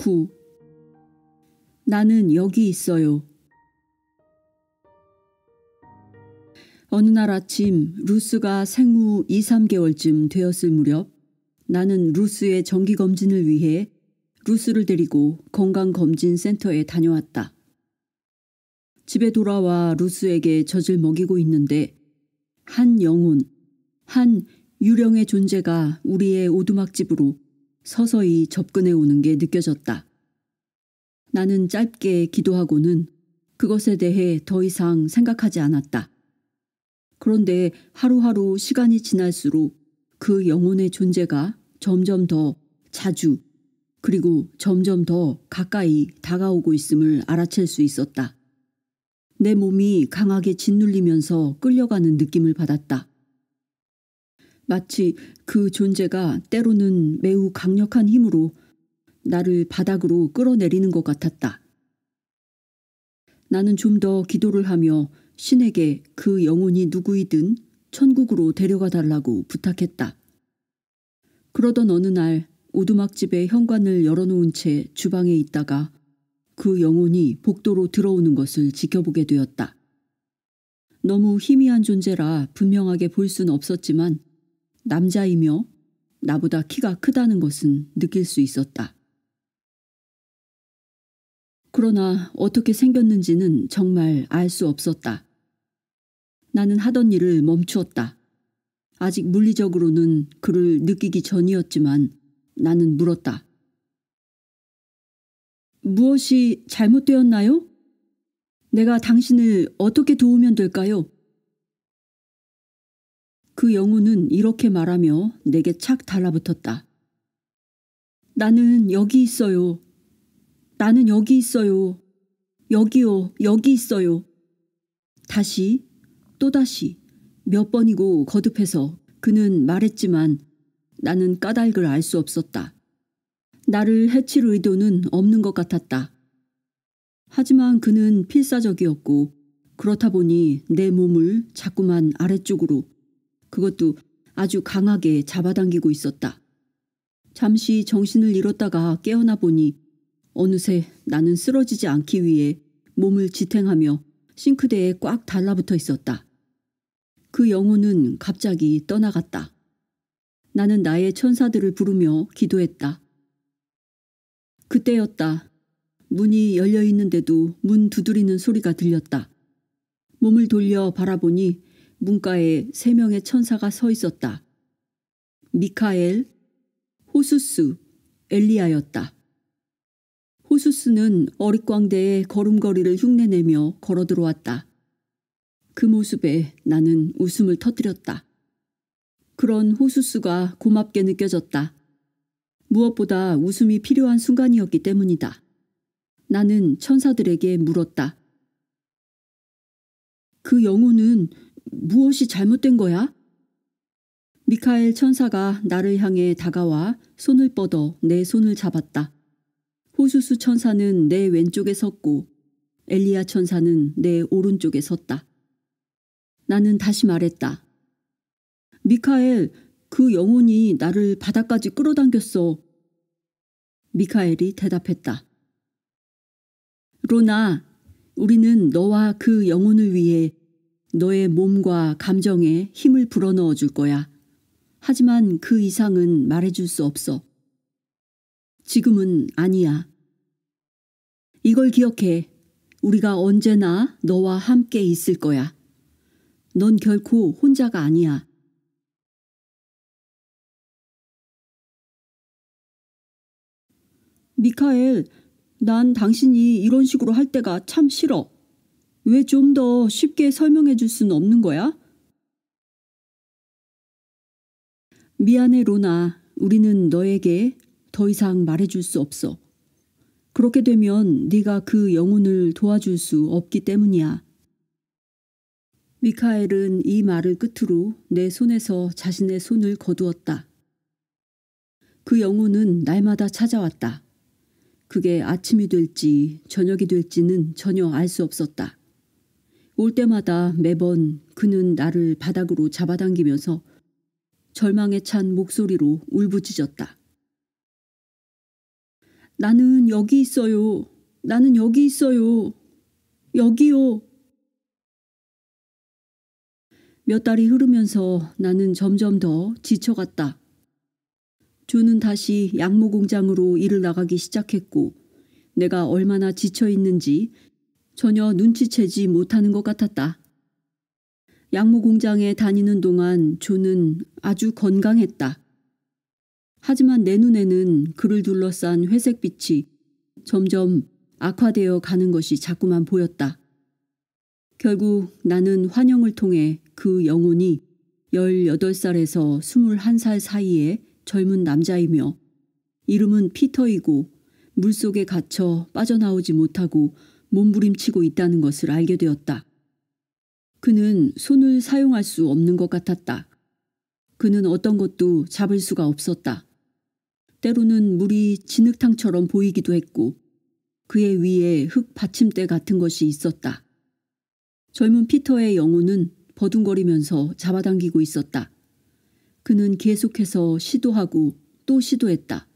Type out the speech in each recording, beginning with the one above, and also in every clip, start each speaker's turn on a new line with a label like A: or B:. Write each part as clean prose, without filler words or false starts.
A: 9. 나는 여기 있어요. 어느 날 아침 루스가 생후 2, 3개월쯤 되었을 무렵 나는 루스의 정기검진을 위해 루스를 데리고 건강검진센터에 다녀왔다. 집에 돌아와 루스에게 젖을 먹이고 있는데 한 영혼, 한 유령의 존재가 우리의 오두막집으로 서서히 접근해 오는 게 느껴졌다. 나는 짧게 기도하고는 그것에 대해 더 이상 생각하지 않았다. 그런데 하루하루 시간이 지날수록 그 영혼의 존재가 점점 더 자주 그리고 점점 더 가까이 다가오고 있음을 알아챌 수 있었다. 내 몸이 강하게 짓눌리면서 끌려가는 느낌을 받았다. 마치 그 존재가 때로는 매우 강력한 힘으로 나를 바닥으로 끌어내리는 것 같았다. 나는 좀 더 기도를 하며 신에게 그 영혼이 누구이든 천국으로 데려가 달라고 부탁했다. 그러던 어느 날 오두막집의 현관을 열어놓은 채 주방에 있다가 그 영혼이 복도로 들어오는 것을 지켜보게 되었다. 너무 희미한 존재라 분명하게 볼 수는 없었지만 남자이며 나보다 키가 크다는 것은 느낄 수 있었다. 그러나 어떻게 생겼는지는 정말 알 수 없었다. 나는 하던 일을 멈추었다. 아직 물리적으로는 그를 느끼기 전이었지만 나는 물었다. 무엇이 잘못되었나요? 내가 당신을 어떻게 도우면 될까요? 그 영혼은 이렇게 말하며 내게 착 달라붙었다. 나는 여기 있어요. 나는 여기 있어요. 여기요, 여기 있어요. 다시, 또다시 몇 번이고 거듭해서 그는 말했지만 나는 까닭을 알 수 없었다. 나를 해칠 의도는 없는 것 같았다. 하지만 그는 필사적이었고 그렇다 보니 내 몸을 자꾸만 아래쪽으로 그것도 아주 강하게 잡아당기고 있었다. 잠시 정신을 잃었다가 깨어나 보니 어느새 나는 쓰러지지 않기 위해 몸을 지탱하며 싱크대에 꽉 달라붙어 있었다. 그 영혼은 갑자기 떠나갔다. 나는 나의 천사들을 부르며 기도했다. 그때였다. 문이 열려 있는데도 문 두드리는 소리가 들렸다. 몸을 돌려 바라보니 문가에 3명의 천사가 서 있었다. 미카엘, 호수스, 엘리야였다. 호수스는 어릿광대에 걸음걸이를 흉내내며 걸어 들어왔다. 그 모습에 나는 웃음을 터뜨렸다. 그런 호수스가 고맙게 느껴졌다. 무엇보다 웃음이 필요한 순간이었기 때문이다. 나는 천사들에게 물었다. 그 영혼은 무엇이 잘못된 거야? 미카엘 천사가 나를 향해 다가와 손을 뻗어 내 손을 잡았다. 호수스 천사는 내 왼쪽에 섰고 엘리야 천사는 내 오른쪽에 섰다. 나는 다시 말했다. 미카엘, 그 영혼이 나를 바닥까지 끌어당겼어. 미카엘이 대답했다. 로나, 우리는 너와 그 영혼을 위해 너의 몸과 감정에 힘을 불어넣어 줄 거야. 하지만 그 이상은 말해줄 수 없어. 지금은 아니야. 이걸 기억해. 우리가 언제나 너와 함께 있을 거야. 넌 결코 혼자가 아니야. 미카엘, 난 당신이 이런 식으로 할 때가 참 싫어. 왜 좀 더 쉽게 설명해 줄 수는 없는 거야? 미안해, 로나. 우리는 너에게 더 이상 말해줄 수 없어. 그렇게 되면 네가 그 영혼을 도와줄 수 없기 때문이야. 미카엘은 이 말을 끝으로 내 손에서 자신의 손을 거두었다. 그 영혼은 날마다 찾아왔다. 그게 아침이 될지 저녁이 될지는 전혀 알 수 없었다. 올 때마다 매번 그는 나를 바닥으로 잡아당기면서 절망에 찬 목소리로 울부짖었다. 나는 여기 있어요. 나는 여기 있어요. 여기요. 몇 달이 흐르면서 나는 점점 더 지쳐갔다. 조는 다시 양모 공장으로 일을 나가기 시작했고 내가 얼마나 지쳐 있는지 전혀 눈치채지 못하는 것 같았다. 양모 공장에 다니는 동안 조는 아주 건강했다. 하지만 내 눈에는 그를 둘러싼 회색빛이 점점 악화되어 가는 것이 자꾸만 보였다. 결국 나는 환영을 통해 그 영혼이 18살에서 21살 사이의 젊은 남자이며 이름은 피터이고 물속에 갇혀 빠져나오지 못하고 몸부림치고 있다는 것을 알게 되었다. 그는 손을 사용할 수 없는 것 같았다. 그는 어떤 것도 잡을 수가 없었다. 때로는 물이 진흙탕처럼 보이기도 했고 그의 위에 흙 받침대 같은 것이 있었다. 젊은 피터의 영혼은 버둥거리면서 잡아당기고 있었다. 그는 계속해서 시도하고 또 시도했다.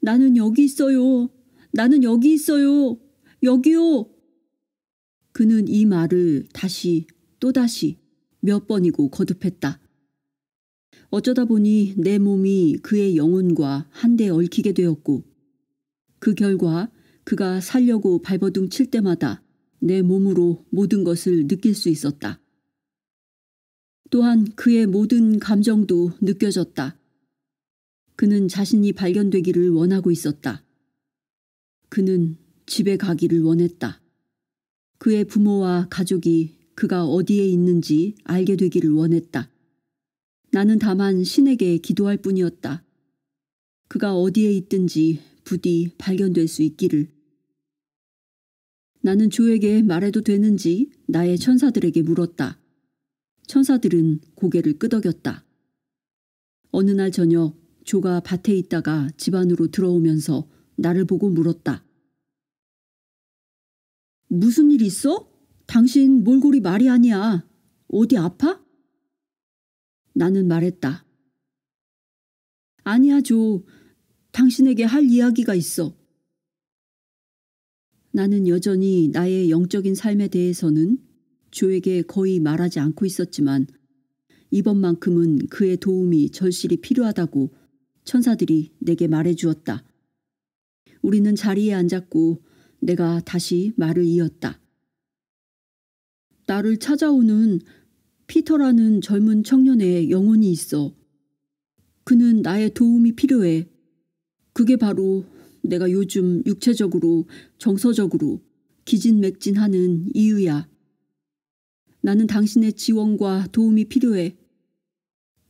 A: 나는 여기 있어요. 나는 여기 있어요. 여기요. 그는 이 말을 다시 또다시 몇 번이고 거듭했다. 어쩌다 보니 내 몸이 그의 영혼과 한데 얽히게 되었고 그 결과 그가 살려고 발버둥 칠 때마다 내 몸으로 모든 것을 느낄 수 있었다. 또한 그의 모든 감정도 느껴졌다. 그는 자신이 발견되기를 원하고 있었다. 그는 집에 가기를 원했다. 그의 부모와 가족이 그가 어디에 있는지 알게 되기를 원했다. 나는 다만 신에게 기도할 뿐이었다. 그가 어디에 있든지 부디 발견될 수 있기를. 나는 조에게 말해도 되는지 나의 천사들에게 물었다. 천사들은 고개를 끄덕였다. 어느 날 저녁 조가 밭에 있다가 집 안으로 들어오면서 나를 보고 물었다. 무슨 일 있어? 당신 몰골이 말이 아니야. 어디 아파? 나는 말했다. 아니야, 조. 당신에게 할 이야기가 있어. 나는 여전히 나의 영적인 삶에 대해서는 조에게 거의 말하지 않고 있었지만 이번만큼은 그의 도움이 절실히 필요하다고 천사들이 내게 말해주었다. 우리는 자리에 앉았고 내가 다시 말을 이었다. 나를 찾아오는 피터라는 젊은 청년의 영혼이 있어. 그는 나의 도움이 필요해. 그게 바로 내가 요즘 육체적으로 정서적으로 기진맥진하는 이유야. 나는 당신의 지원과 도움이 필요해.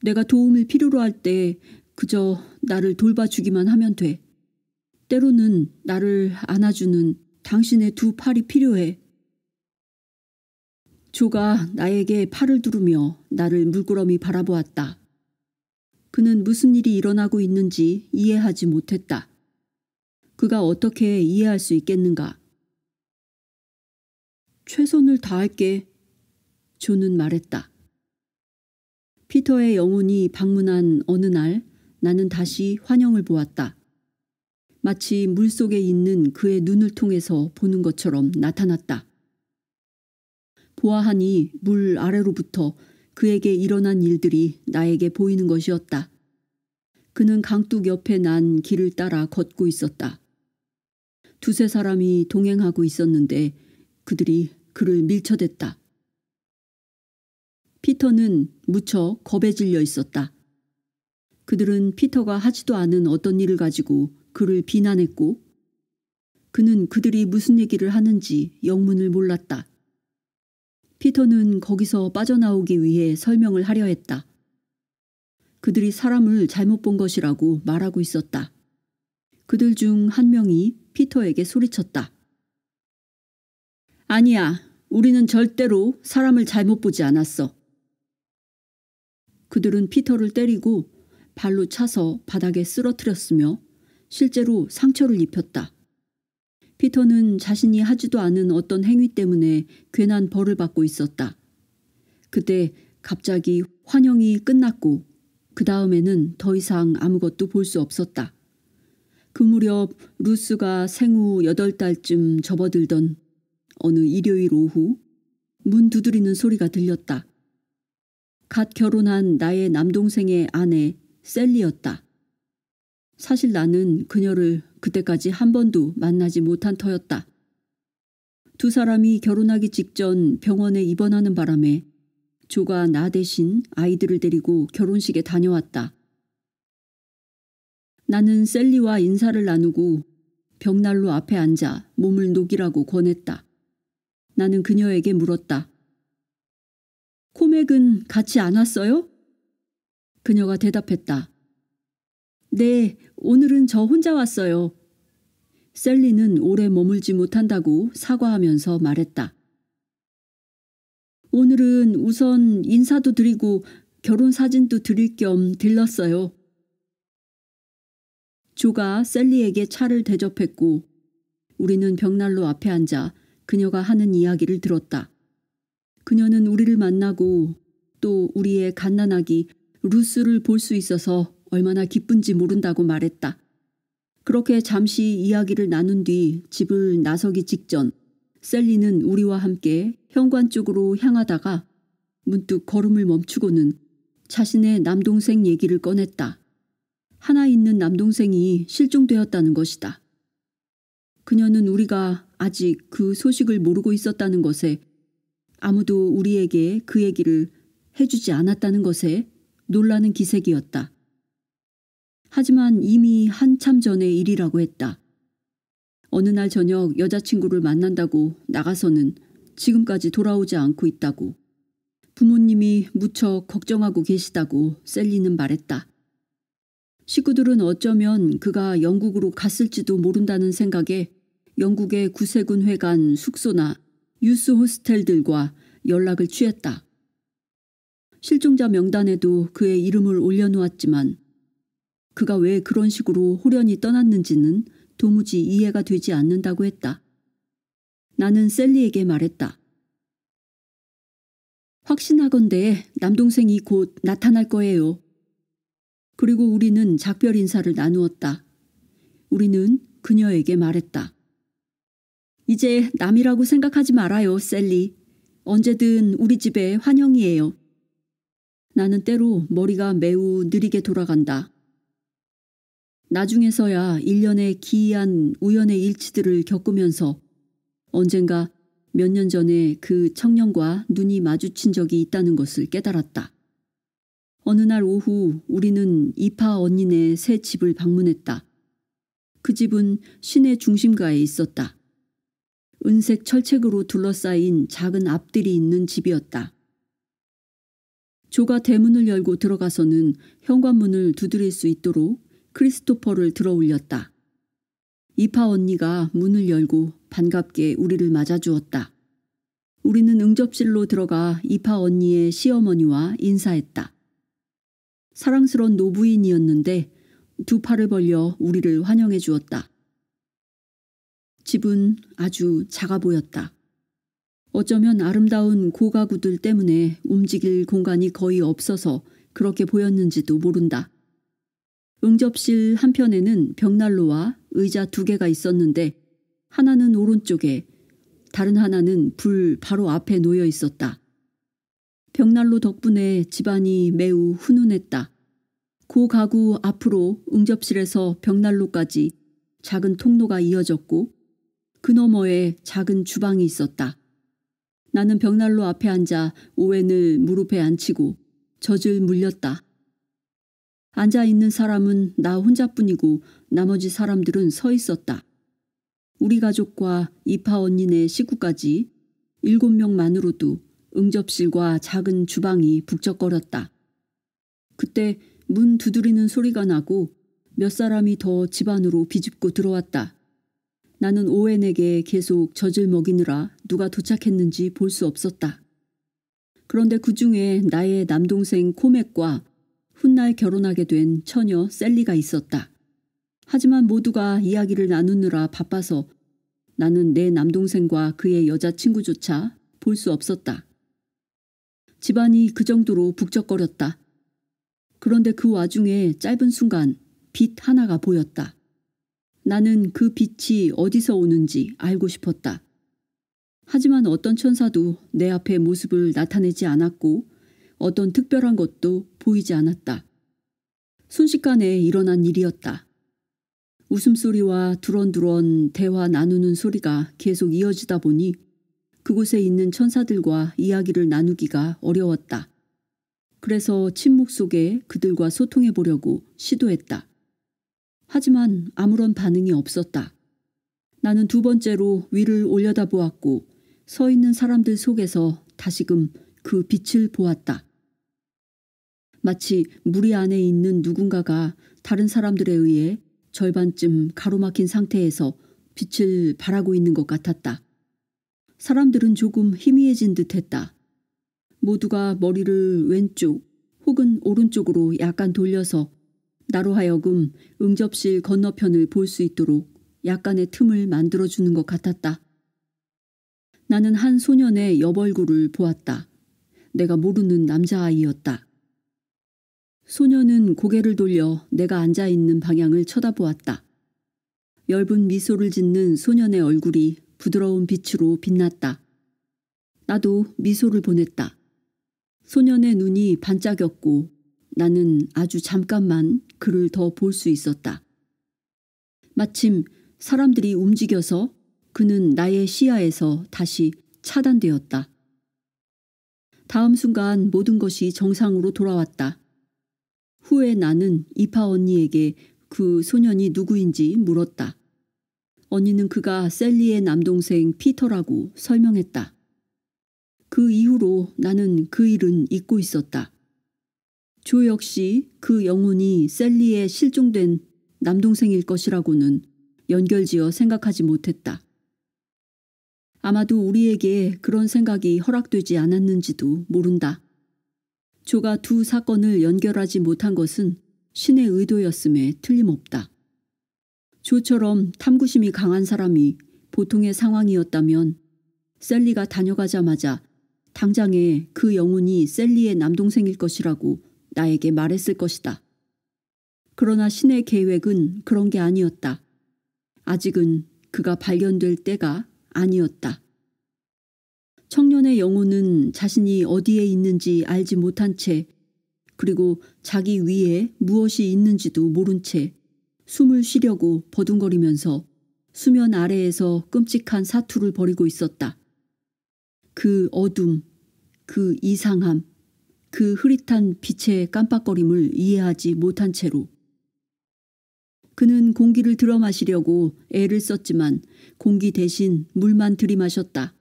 A: 내가 도움을 필요로 할 때 그저 나를 돌봐주기만 하면 돼. 때로는 나를 안아주는 당신의 두 팔이 필요해. 조가 나에게 팔을 두르며 나를 물끄러미 바라보았다. 그는 무슨 일이 일어나고 있는지 이해하지 못했다. 그가 어떻게 이해할 수 있겠는가? 최선을 다할게. 조는 말했다. 피터의 영혼이 방문한 어느 날 나는 다시 환영을 보았다. 마치 물속에 있는 그의 눈을 통해서 보는 것처럼 나타났다. 보아하니 물 아래로부터 그에게 일어난 일들이 나에게 보이는 것이었다. 그는 강둑 옆에 난 길을 따라 걷고 있었다. 두세 사람이 동행하고 있었는데 그들이 그를 밀쳐댔다. 피터는 무척 겁에 질려 있었다. 그들은 피터가 하지도 않은 어떤 일을 가지고 그를 비난했고 그는 그들이 무슨 얘기를 하는지 영문을 몰랐다. 피터는 거기서 빠져나오기 위해 설명을 하려 했다. 그들이 사람을 잘못 본 것이라고 말하고 있었다. 그들 중 한 명이 피터에게 소리쳤다. 아니야, 우리는 절대로 사람을 잘못 보지 않았어. 그들은 피터를 때리고 발로 차서 바닥에 쓰러뜨렸으며 실제로 상처를 입혔다. 피터는 자신이 하지도 않은 어떤 행위 때문에 괜한 벌을 받고 있었다. 그때 갑자기 환영이 끝났고 그 다음에는 더 이상 아무것도 볼 수 없었다. 그 무렵 루스가 생후 8달쯤 접어들던 어느 일요일 오후 문 두드리는 소리가 들렸다. 갓 결혼한 나의 남동생의 아내 셀리였다. 사실 나는 그녀를 그때까지 한 번도 만나지 못한 터였다. 두 사람이 결혼하기 직전 병원에 입원하는 바람에 조가 나 대신 아이들을 데리고 결혼식에 다녀왔다. 나는 셀리와 인사를 나누고 벽난로 앞에 앉아 몸을 녹이라고 권했다. 나는 그녀에게 물었다. 코맥은 같이 안 왔어요? 그녀가 대답했다. 네, 오늘은 저 혼자 왔어요. 셀리는 오래 머물지 못한다고 사과하면서 말했다. 오늘은 우선 인사도 드리고 결혼 사진도 드릴 겸 들렀어요. 조가 셀리에게 차를 대접했고 우리는 벽난로 앞에 앉아 그녀가 하는 이야기를 들었다. 그녀는 우리를 만나고 또 우리의 갓난아기 루스를 볼 수 있어서 얼마나 기쁜지 모른다고 말했다. 그렇게 잠시 이야기를 나눈 뒤 집을 나서기 직전 셀리는 우리와 함께 현관 쪽으로 향하다가 문득 걸음을 멈추고는 자신의 남동생 얘기를 꺼냈다. 하나 있는 남동생이 실종되었다는 것이다. 그녀는 우리가 아직 그 소식을 모르고 있었다는 것에 아무도 우리에게 그 얘기를 해주지 않았다는 것에 놀라는 기색이었다. 하지만 이미 한참 전의 일이라고 했다. 어느 날 저녁 여자친구를 만난다고 나가서는 지금까지 돌아오지 않고 있다고. 부모님이 무척 걱정하고 계시다고 셀리는 말했다. 식구들은 어쩌면 그가 영국으로 갔을지도 모른다는 생각에 영국의 구세군 회관 숙소나 유스 호스텔들과 연락을 취했다. 실종자 명단에도 그의 이름을 올려놓았지만 그가 왜 그런 식으로 호련히 떠났는지는 도무지 이해가 되지 않는다고 했다. 나는 셀리에게 말했다. 확신하건대 남동생이 곧 나타날 거예요. 그리고 우리는 작별 인사를 나누었다. 우리는 그녀에게 말했다. 이제 남이라고 생각하지 말아요, 셀리. 언제든 우리 집에 환영이에요. 나는 때로 머리가 매우 느리게 돌아간다. 나중에서야 일련의 기이한 우연의 일치들을 겪으면서 언젠가 몇 년 전에 그 청년과 눈이 마주친 적이 있다는 것을 깨달았다. 어느 날 오후 우리는 이파 언니네 새 집을 방문했다. 그 집은 시내 중심가에 있었다. 은색 철책으로 둘러싸인 작은 앞들이 있는 집이었다. 조가 대문을 열고 들어가서는 현관문을 두드릴 수 있도록 크리스토퍼를 들어올렸다. 이파 언니가 문을 열고 반갑게 우리를 맞아주었다. 우리는 응접실로 들어가 이파 언니의 시어머니와 인사했다. 사랑스런 노부인이었는데 두 팔을 벌려 우리를 환영해 주었다. 집은 아주 작아 보였다. 어쩌면 아름다운 고가구들 때문에 움직일 공간이 거의 없어서 그렇게 보였는지도 모른다. 응접실 한편에는 벽난로와 의자 2개가 있었는데 하나는 오른쪽에 다른 하나는 불 바로 앞에 놓여 있었다. 벽난로 덕분에 집안이 매우 훈훈했다. 고 가구 앞으로 응접실에서 벽난로까지 작은 통로가 이어졌고 그 너머에 작은 주방이 있었다. 나는 벽난로 앞에 앉아 오웬을 무릎에 앉히고 젖을 물렸다. 앉아있는 사람은 나 혼자뿐이고 나머지 사람들은 서 있었다. 우리 가족과 이파 언니네 식구까지 7명만으로도 응접실과 작은 주방이 북적거렸다. 그때 문 두드리는 소리가 나고 몇 사람이 더 집 안으로 비집고 들어왔다. 나는 오웬에게 계속 젖을 먹이느라 누가 도착했는지 볼 수 없었다. 그런데 그 중에 나의 남동생 코맥과 훗날 결혼하게 된 처녀 셀리가 있었다. 하지만 모두가 이야기를 나누느라 바빠서 나는 내 남동생과 그의 여자친구조차 볼 수 없었다. 집안이 그 정도로 북적거렸다. 그런데 그 와중에 짧은 순간 빛 하나가 보였다. 나는 그 빛이 어디서 오는지 알고 싶었다. 하지만 어떤 천사도 내 앞에 모습을 나타내지 않았고 어떤 특별한 것도 보이지 않았다. 순식간에 일어난 일이었다. 웃음소리와 두런두런 대화 나누는 소리가 계속 이어지다 보니 그곳에 있는 천사들과 이야기를 나누기가 어려웠다. 그래서 침묵 속에 그들과 소통해 보려고 시도했다. 하지만 아무런 반응이 없었다. 나는 두 번째로 위를 올려다보았고 서 있는 사람들 속에서 다시금 그 빛을 보았다. 마치 무리 안에 있는 누군가가 다른 사람들에 의해 절반쯤 가로막힌 상태에서 빛을 발하고 있는 것 같았다. 사람들은 조금 희미해진 듯했다. 모두가 머리를 왼쪽 혹은 오른쪽으로 약간 돌려서 나로 하여금 응접실 건너편을 볼 수 있도록 약간의 틈을 만들어주는 것 같았다. 나는 한 소년의 옆얼굴을 보았다. 내가 모르는 남자아이였다. 소년은 고개를 돌려 내가 앉아있는 방향을 쳐다보았다. 엷은 미소를 짓는 소년의 얼굴이 부드러운 빛으로 빛났다. 나도 미소를 보냈다. 소년의 눈이 반짝였고 나는 아주 잠깐만 그를 더 볼 수 있었다. 마침 사람들이 움직여서 그는 나의 시야에서 다시 차단되었다. 다음 순간 모든 것이 정상으로 돌아왔다. 후에 나는 이파 언니에게 그 소년이 누구인지 물었다. 언니는 그가 셀리의 남동생 피터라고 설명했다. 그 이후로 나는 그 일은 잊고 있었다. 조 역시 그 영혼이 셀리의 실종된 남동생일 것이라고는 연결지어 생각하지 못했다. 아마도 우리에게 그런 생각이 허락되지 않았는지도 모른다. 조가 두 사건을 연결하지 못한 것은 신의 의도였음에 틀림없다. 조처럼 탐구심이 강한 사람이 보통의 상황이었다면 셀리가 다녀가자마자 당장에 그 영혼이 셀리의 남동생일 것이라고 나에게 말했을 것이다. 그러나 신의 계획은 그런 게 아니었다. 아직은 그가 발견될 때가 아니었다. 청년의 영혼은 자신이 어디에 있는지 알지 못한 채 그리고 자기 위에 무엇이 있는지도 모른 채 숨을 쉬려고 버둥거리면서 수면 아래에서 끔찍한 사투를 벌이고 있었다. 그 어둠, 그 이상함, 그 흐릿한 빛의 깜빡거림을 이해하지 못한 채로 그는 공기를 들어 마시려고 애를 썼지만 공기 대신 물만 들이마셨다.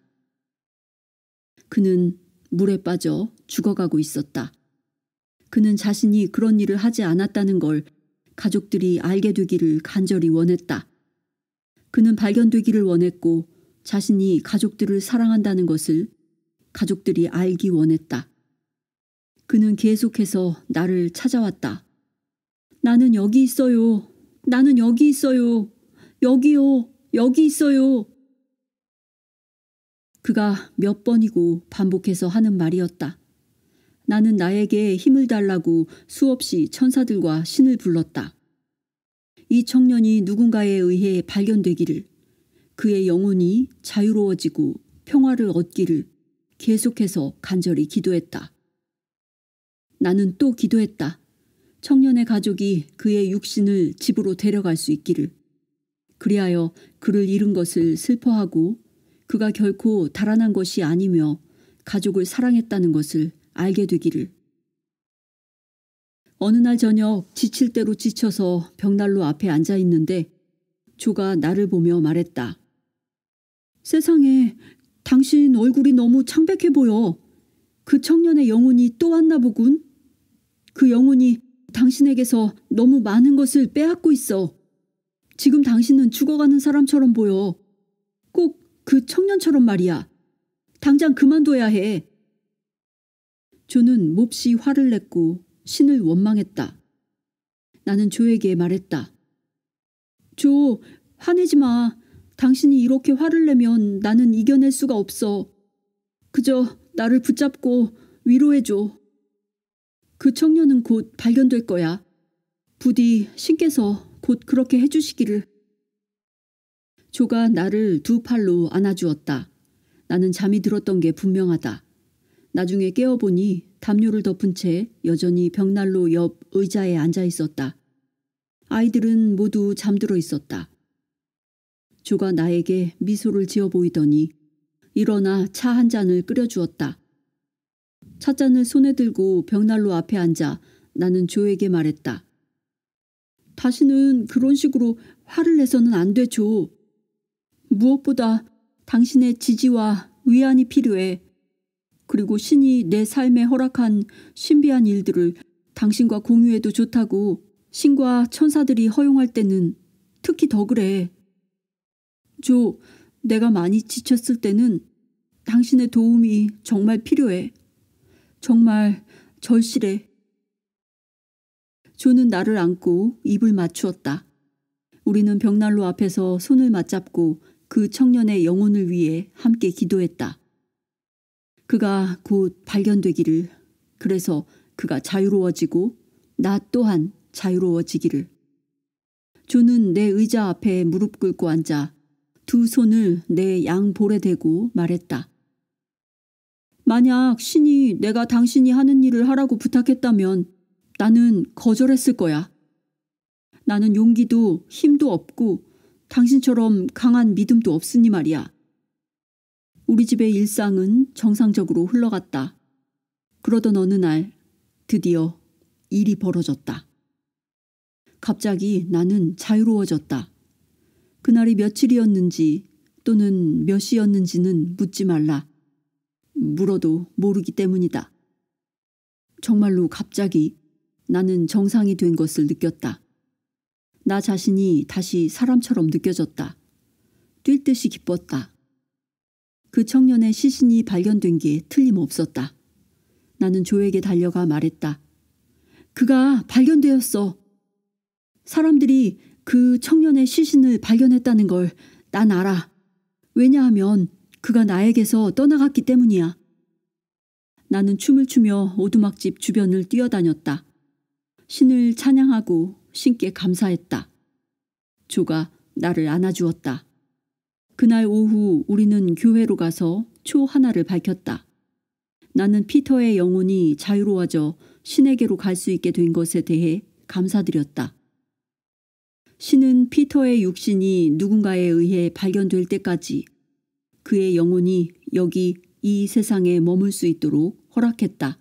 A: 그는 물에 빠져 죽어가고 있었다. 그는 자신이 그런 일을 하지 않았다는 걸 가족들이 알게 되기를 간절히 원했다. 그는 발견되기를 원했고 자신이 가족들을 사랑한다는 것을 가족들이 알기 원했다. 그는 계속해서 나를 찾아왔다. 나는 여기 있어요. 나는 여기 있어요. 여기요. 여기 있어요. 그가 몇 번이고 반복해서 하는 말이었다. 나는 나에게 힘을 달라고 수없이 천사들과 신을 불렀다. 이 청년이 누군가에 의해 발견되기를, 그의 영혼이 자유로워지고 평화를 얻기를 계속해서 간절히 기도했다. 나는 또 기도했다. 청년의 가족이 그의 육신을 집으로 데려갈 수 있기를. 그리하여 그를 잃은 것을 슬퍼하고 그가 결코 달아난 것이 아니며 가족을 사랑했다는 것을 알게 되기를. 어느 날 저녁 지칠 대로 지쳐서 벽난로 앞에 앉아 있는데 조가 나를 보며 말했다. 세상에, 당신 얼굴이 너무 창백해 보여. 그 청년의 영혼이 또 왔나 보군. 그 영혼이 당신에게서 너무 많은 것을 빼앗고 있어. 지금 당신은 죽어가는 사람처럼 보여. 꼭 그 청년처럼 말이야. 당장 그만둬야 해. 조는 몹시 화를 냈고 신을 원망했다. 나는 조에게 말했다. 조, 화내지 마. 당신이 이렇게 화를 내면 나는 이겨낼 수가 없어. 그저 나를 붙잡고 위로해줘. 그 청년은 곧 발견될 거야. 부디 신께서 곧 그렇게 해주시기를. 조가 나를 두 팔로 안아주었다. 나는 잠이 들었던 게 분명하다. 나중에 깨어보니 담요를 덮은 채 여전히 벽난로 옆 의자에 앉아 있었다. 아이들은 모두 잠들어 있었다. 조가 나에게 미소를 지어 보이더니 일어나 차 한 잔을 끓여주었다. 찻잔을 손에 들고 벽난로 앞에 앉아 나는 조에게 말했다. 다시는 그런 식으로 화를 내서는 안 돼, 조. 무엇보다 당신의 지지와 위안이 필요해. 그리고 신이 내 삶에 허락한 신비한 일들을 당신과 공유해도 좋다고 신과 천사들이 허용할 때는 특히 더 그래. 조, 내가 많이 지쳤을 때는 당신의 도움이 정말 필요해. 정말 절실해. 조는 나를 안고 입을 맞추었다. 우리는 벽난로 앞에서 손을 맞잡고 그 청년의 영혼을 위해 함께 기도했다. 그가 곧 발견되기를, 그래서 그가 자유로워지고 나 또한 자유로워지기를. 조는 내 의자 앞에 무릎 꿇고 앉아 두 손을 내 양볼에 대고 말했다. 만약 신이 내가 당신이 하는 일을 하라고 부탁했다면 나는 거절했을 거야. 나는 용기도 힘도 없고 당신처럼 강한 믿음도 없으니 말이야. 우리 집의 일상은 정상적으로 흘러갔다. 그러던 어느 날 드디어 일이 벌어졌다. 갑자기 나는 자유로워졌다. 그날이 며칠이었는지 또는 몇 시였는지는 묻지 말라. 물어도 모르기 때문이다. 정말로 갑자기 나는 정상이 된 것을 느꼈다. 나 자신이 다시 사람처럼 느껴졌다. 뛸 듯이 기뻤다. 그 청년의 시신이 발견된 게 틀림없었다. 나는 조에게 달려가 말했다. 그가 발견되었어. 사람들이 그 청년의 시신을 발견했다는 걸 난 알아. 왜냐하면 그가 나에게서 떠나갔기 때문이야. 나는 춤을 추며 오두막집 주변을 뛰어다녔다. 신을 찬양하고 신께 감사했다. 조가 나를 안아주었다. 그날 오후 우리는 교회로 가서 초 하나를 밝혔다. 나는 피터의 영혼이 자유로워져 신에게로 갈 수 있게 된 것에 대해 감사드렸다. 신은 피터의 육신이 누군가에 의해 발견될 때까지 그의 영혼이 여기 이 세상에 머물 수 있도록 허락했다.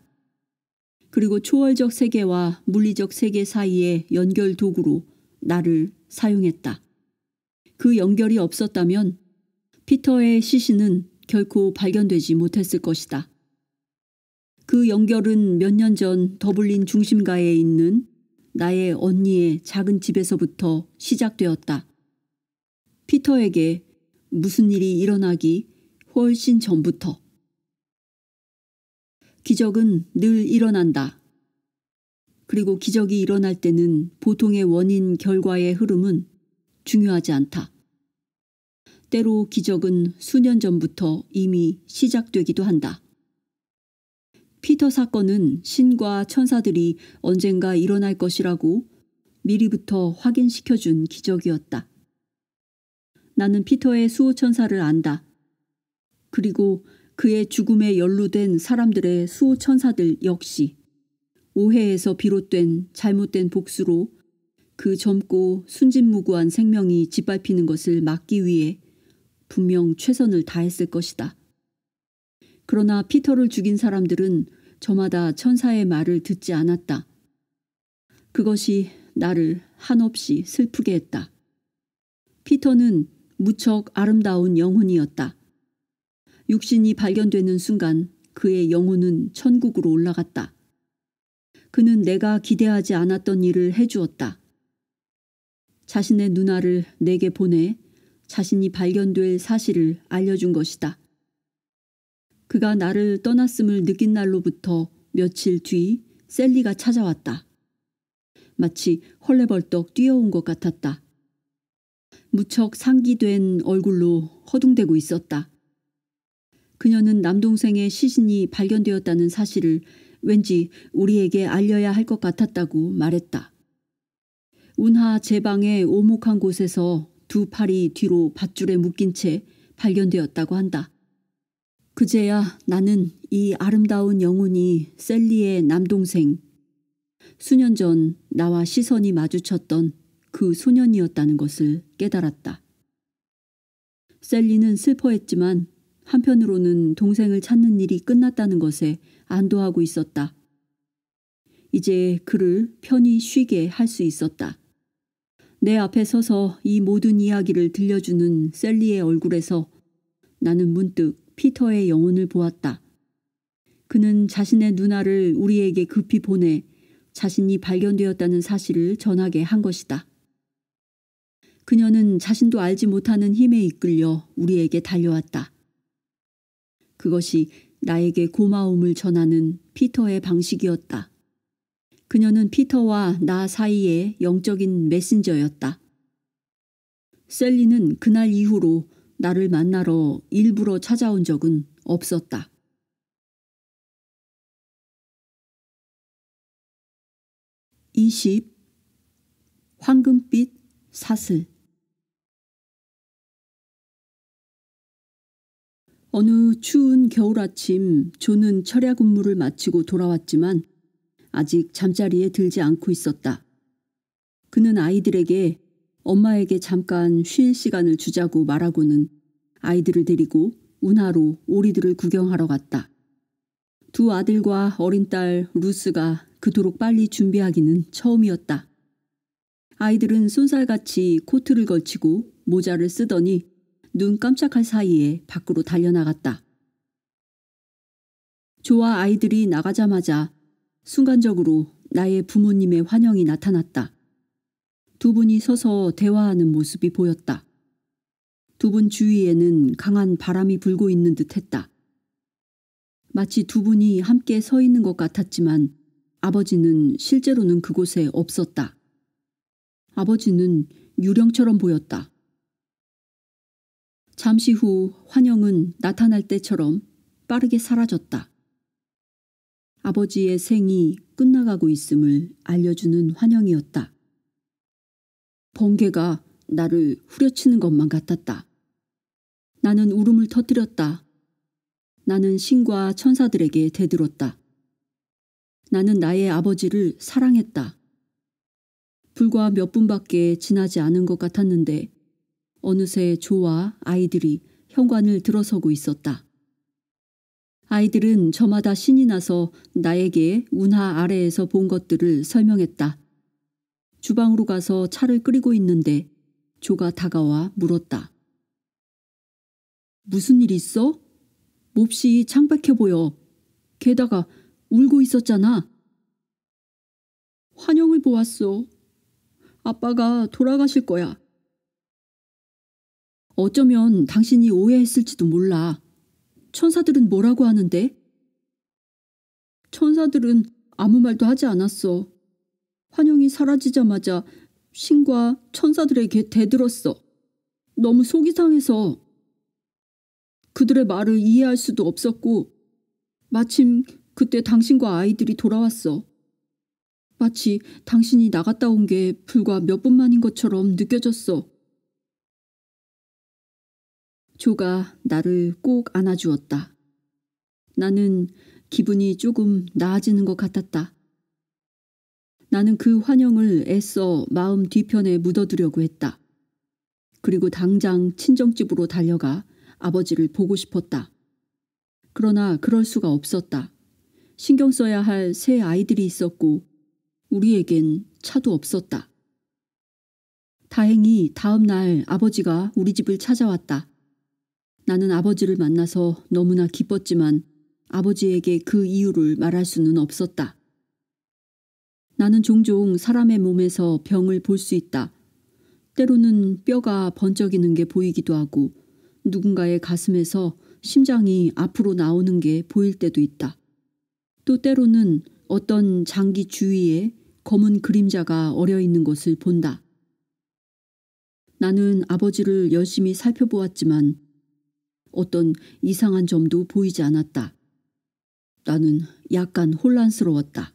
A: 그리고 초월적 세계와 물리적 세계 사이의 연결 도구로 나를 사용했다. 그 연결이 없었다면 피터의 시신은 결코 발견되지 못했을 것이다. 그 연결은 몇 년 전 더블린 중심가에 있는 나의 언니의 작은 집에서부터 시작되었다. 피터에게 무슨 일이 일어나기 훨씬 전부터. 기적은 늘 일어난다. 그리고 기적이 일어날 때는 보통의 원인 결과의 흐름은 중요하지 않다. 때로 기적은 수년 전부터 이미 시작되기도 한다. 피터 사건은 신과 천사들이 언젠가 일어날 것이라고 미리부터 확인시켜준 기적이었다. 나는 피터의 수호천사를 안다. 그리고 그의 죽음에 연루된 사람들의 수호천사들 역시 오해에서 비롯된 잘못된 복수로 그 젊고 순진무구한 생명이 짓밟히는 것을 막기 위해 분명 최선을 다했을 것이다. 그러나 피터를 죽인 사람들은 저마다 천사의 말을 듣지 않았다. 그것이 나를 한없이 슬프게 했다. 피터는 무척 아름다운 영혼이었다. 육신이 발견되는 순간 그의 영혼은 천국으로 올라갔다. 그는 내가 기대하지 않았던 일을 해주었다. 자신의 누나를 내게 보내 자신이 발견될 사실을 알려준 것이다. 그가 나를 떠났음을 느낀 날로부터 며칠 뒤 셀리가 찾아왔다. 마치 헐레벌떡 뛰어온 것 같았다. 무척 상기된 얼굴로 허둥대고 있었다. 그녀는 남동생의 시신이 발견되었다는 사실을 왠지 우리에게 알려야 할 것 같았다고 말했다. 운하 제 방의 오목한 곳에서 두 팔이 뒤로 밧줄에 묶인 채 발견되었다고 한다. 그제야 나는 이 아름다운 영혼이 셀리의 남동생, 수년 전 나와 시선이 마주쳤던 그 소년이었다는 것을 깨달았다. 셀리는 슬퍼했지만 한편으로는 동생을 찾는 일이 끝났다는 것에 안도하고 있었다. 이제 그를 편히 쉬게 할 수 있었다. 내 앞에 서서 이 모든 이야기를 들려주는 셀리의 얼굴에서 나는 문득 피터의 영혼을 보았다. 그는 자신의 누나를 우리에게 급히 보내 자신이 발견되었다는 사실을 전하게 한 것이다. 그녀는 자신도 알지 못하는 힘에 이끌려 우리에게 달려왔다. 그것이 나에게 고마움을 전하는 피터의 방식이었다. 그녀는 피터와 나 사이의 영적인 메신저였다. 셀리는 그날 이후로 나를 만나러 일부러 찾아온 적은 없었다. 20. 황금빛 사슬. 어느 추운 겨울 아침 조는 철야 근무를 마치고 돌아왔지만 아직 잠자리에 들지 않고 있었다. 그는 아이들에게 엄마에게 잠깐 쉴 시간을 주자고 말하고는 아이들을 데리고 운하로 오리들을 구경하러 갔다. 두 아들과 어린 딸 루스가 그토록 빨리 준비하기는 처음이었다. 아이들은 쏜살같이 코트를 걸치고 모자를 쓰더니 눈 깜짝할 사이에 밖으로 달려나갔다. 조와 아이들이 나가자마자 순간적으로 나의 부모님의 환영이 나타났다. 두 분이 서서 대화하는 모습이 보였다. 두 분 주위에는 강한 바람이 불고 있는 듯했다. 마치 두 분이 함께 서 있는 것 같았지만 아버지는 실제로는 그곳에 없었다. 아버지는 유령처럼 보였다. 잠시 후 환영은 나타날 때처럼 빠르게 사라졌다. 아버지의 생이 끝나가고 있음을 알려주는 환영이었다. 번개가 나를 후려치는 것만 같았다. 나는 울음을 터뜨렸다. 나는 신과 천사들에게 대들었다. 나는 나의 아버지를 사랑했다. 불과 몇 분밖에 지나지 않은 것 같았는데 어느새 조와 아이들이 현관을 들어서고 있었다. 아이들은 저마다 신이 나서 나에게 운하 아래에서 본 것들을 설명했다. 주방으로 가서 차를 끓이고 있는데 조가 다가와 물었다. 무슨 일 있어? 몹시 창백해 보여. 게다가 울고 있었잖아. 환영을 보았어. 아빠가 돌아가실 거야. 어쩌면 당신이 오해했을지도 몰라. 천사들은 뭐라고 하는데? 천사들은 아무 말도 하지 않았어. 환영이 사라지자마자 신과 천사들에게 대들었어. 너무 속이 상해서. 그들의 말을 이해할 수도 없었고 마침 그때 당신과 아이들이 돌아왔어. 마치 당신이 나갔다 온 게 불과 몇 분 만인 것처럼 느껴졌어. 조가 나를 꼭 안아주었다. 나는 기분이 조금 나아지는 것 같았다. 나는 그 환영을 애써 마음 뒤편에 묻어두려고 했다. 그리고 당장 친정집으로 달려가 아버지를 보고 싶었다. 그러나 그럴 수가 없었다. 신경 써야 할 새 아이들이 있었고 우리에겐 차도 없었다. 다행히 다음 날 아버지가 우리 집을 찾아왔다. 나는 아버지를 만나서 너무나 기뻤지만 아버지에게 그 이유를 말할 수는 없었다. 나는 종종 사람의 몸에서 병을 볼 수 있다. 때로는 뼈가 번쩍이는 게 보이기도 하고 누군가의 가슴에서 심장이 앞으로 나오는 게 보일 때도 있다. 또 때로는 어떤 장기 주위에 검은 그림자가 어려 있는 것을 본다. 나는 아버지를 열심히 살펴보았지만 어떤 이상한 점도 보이지 않았다. 나는 약간 혼란스러웠다.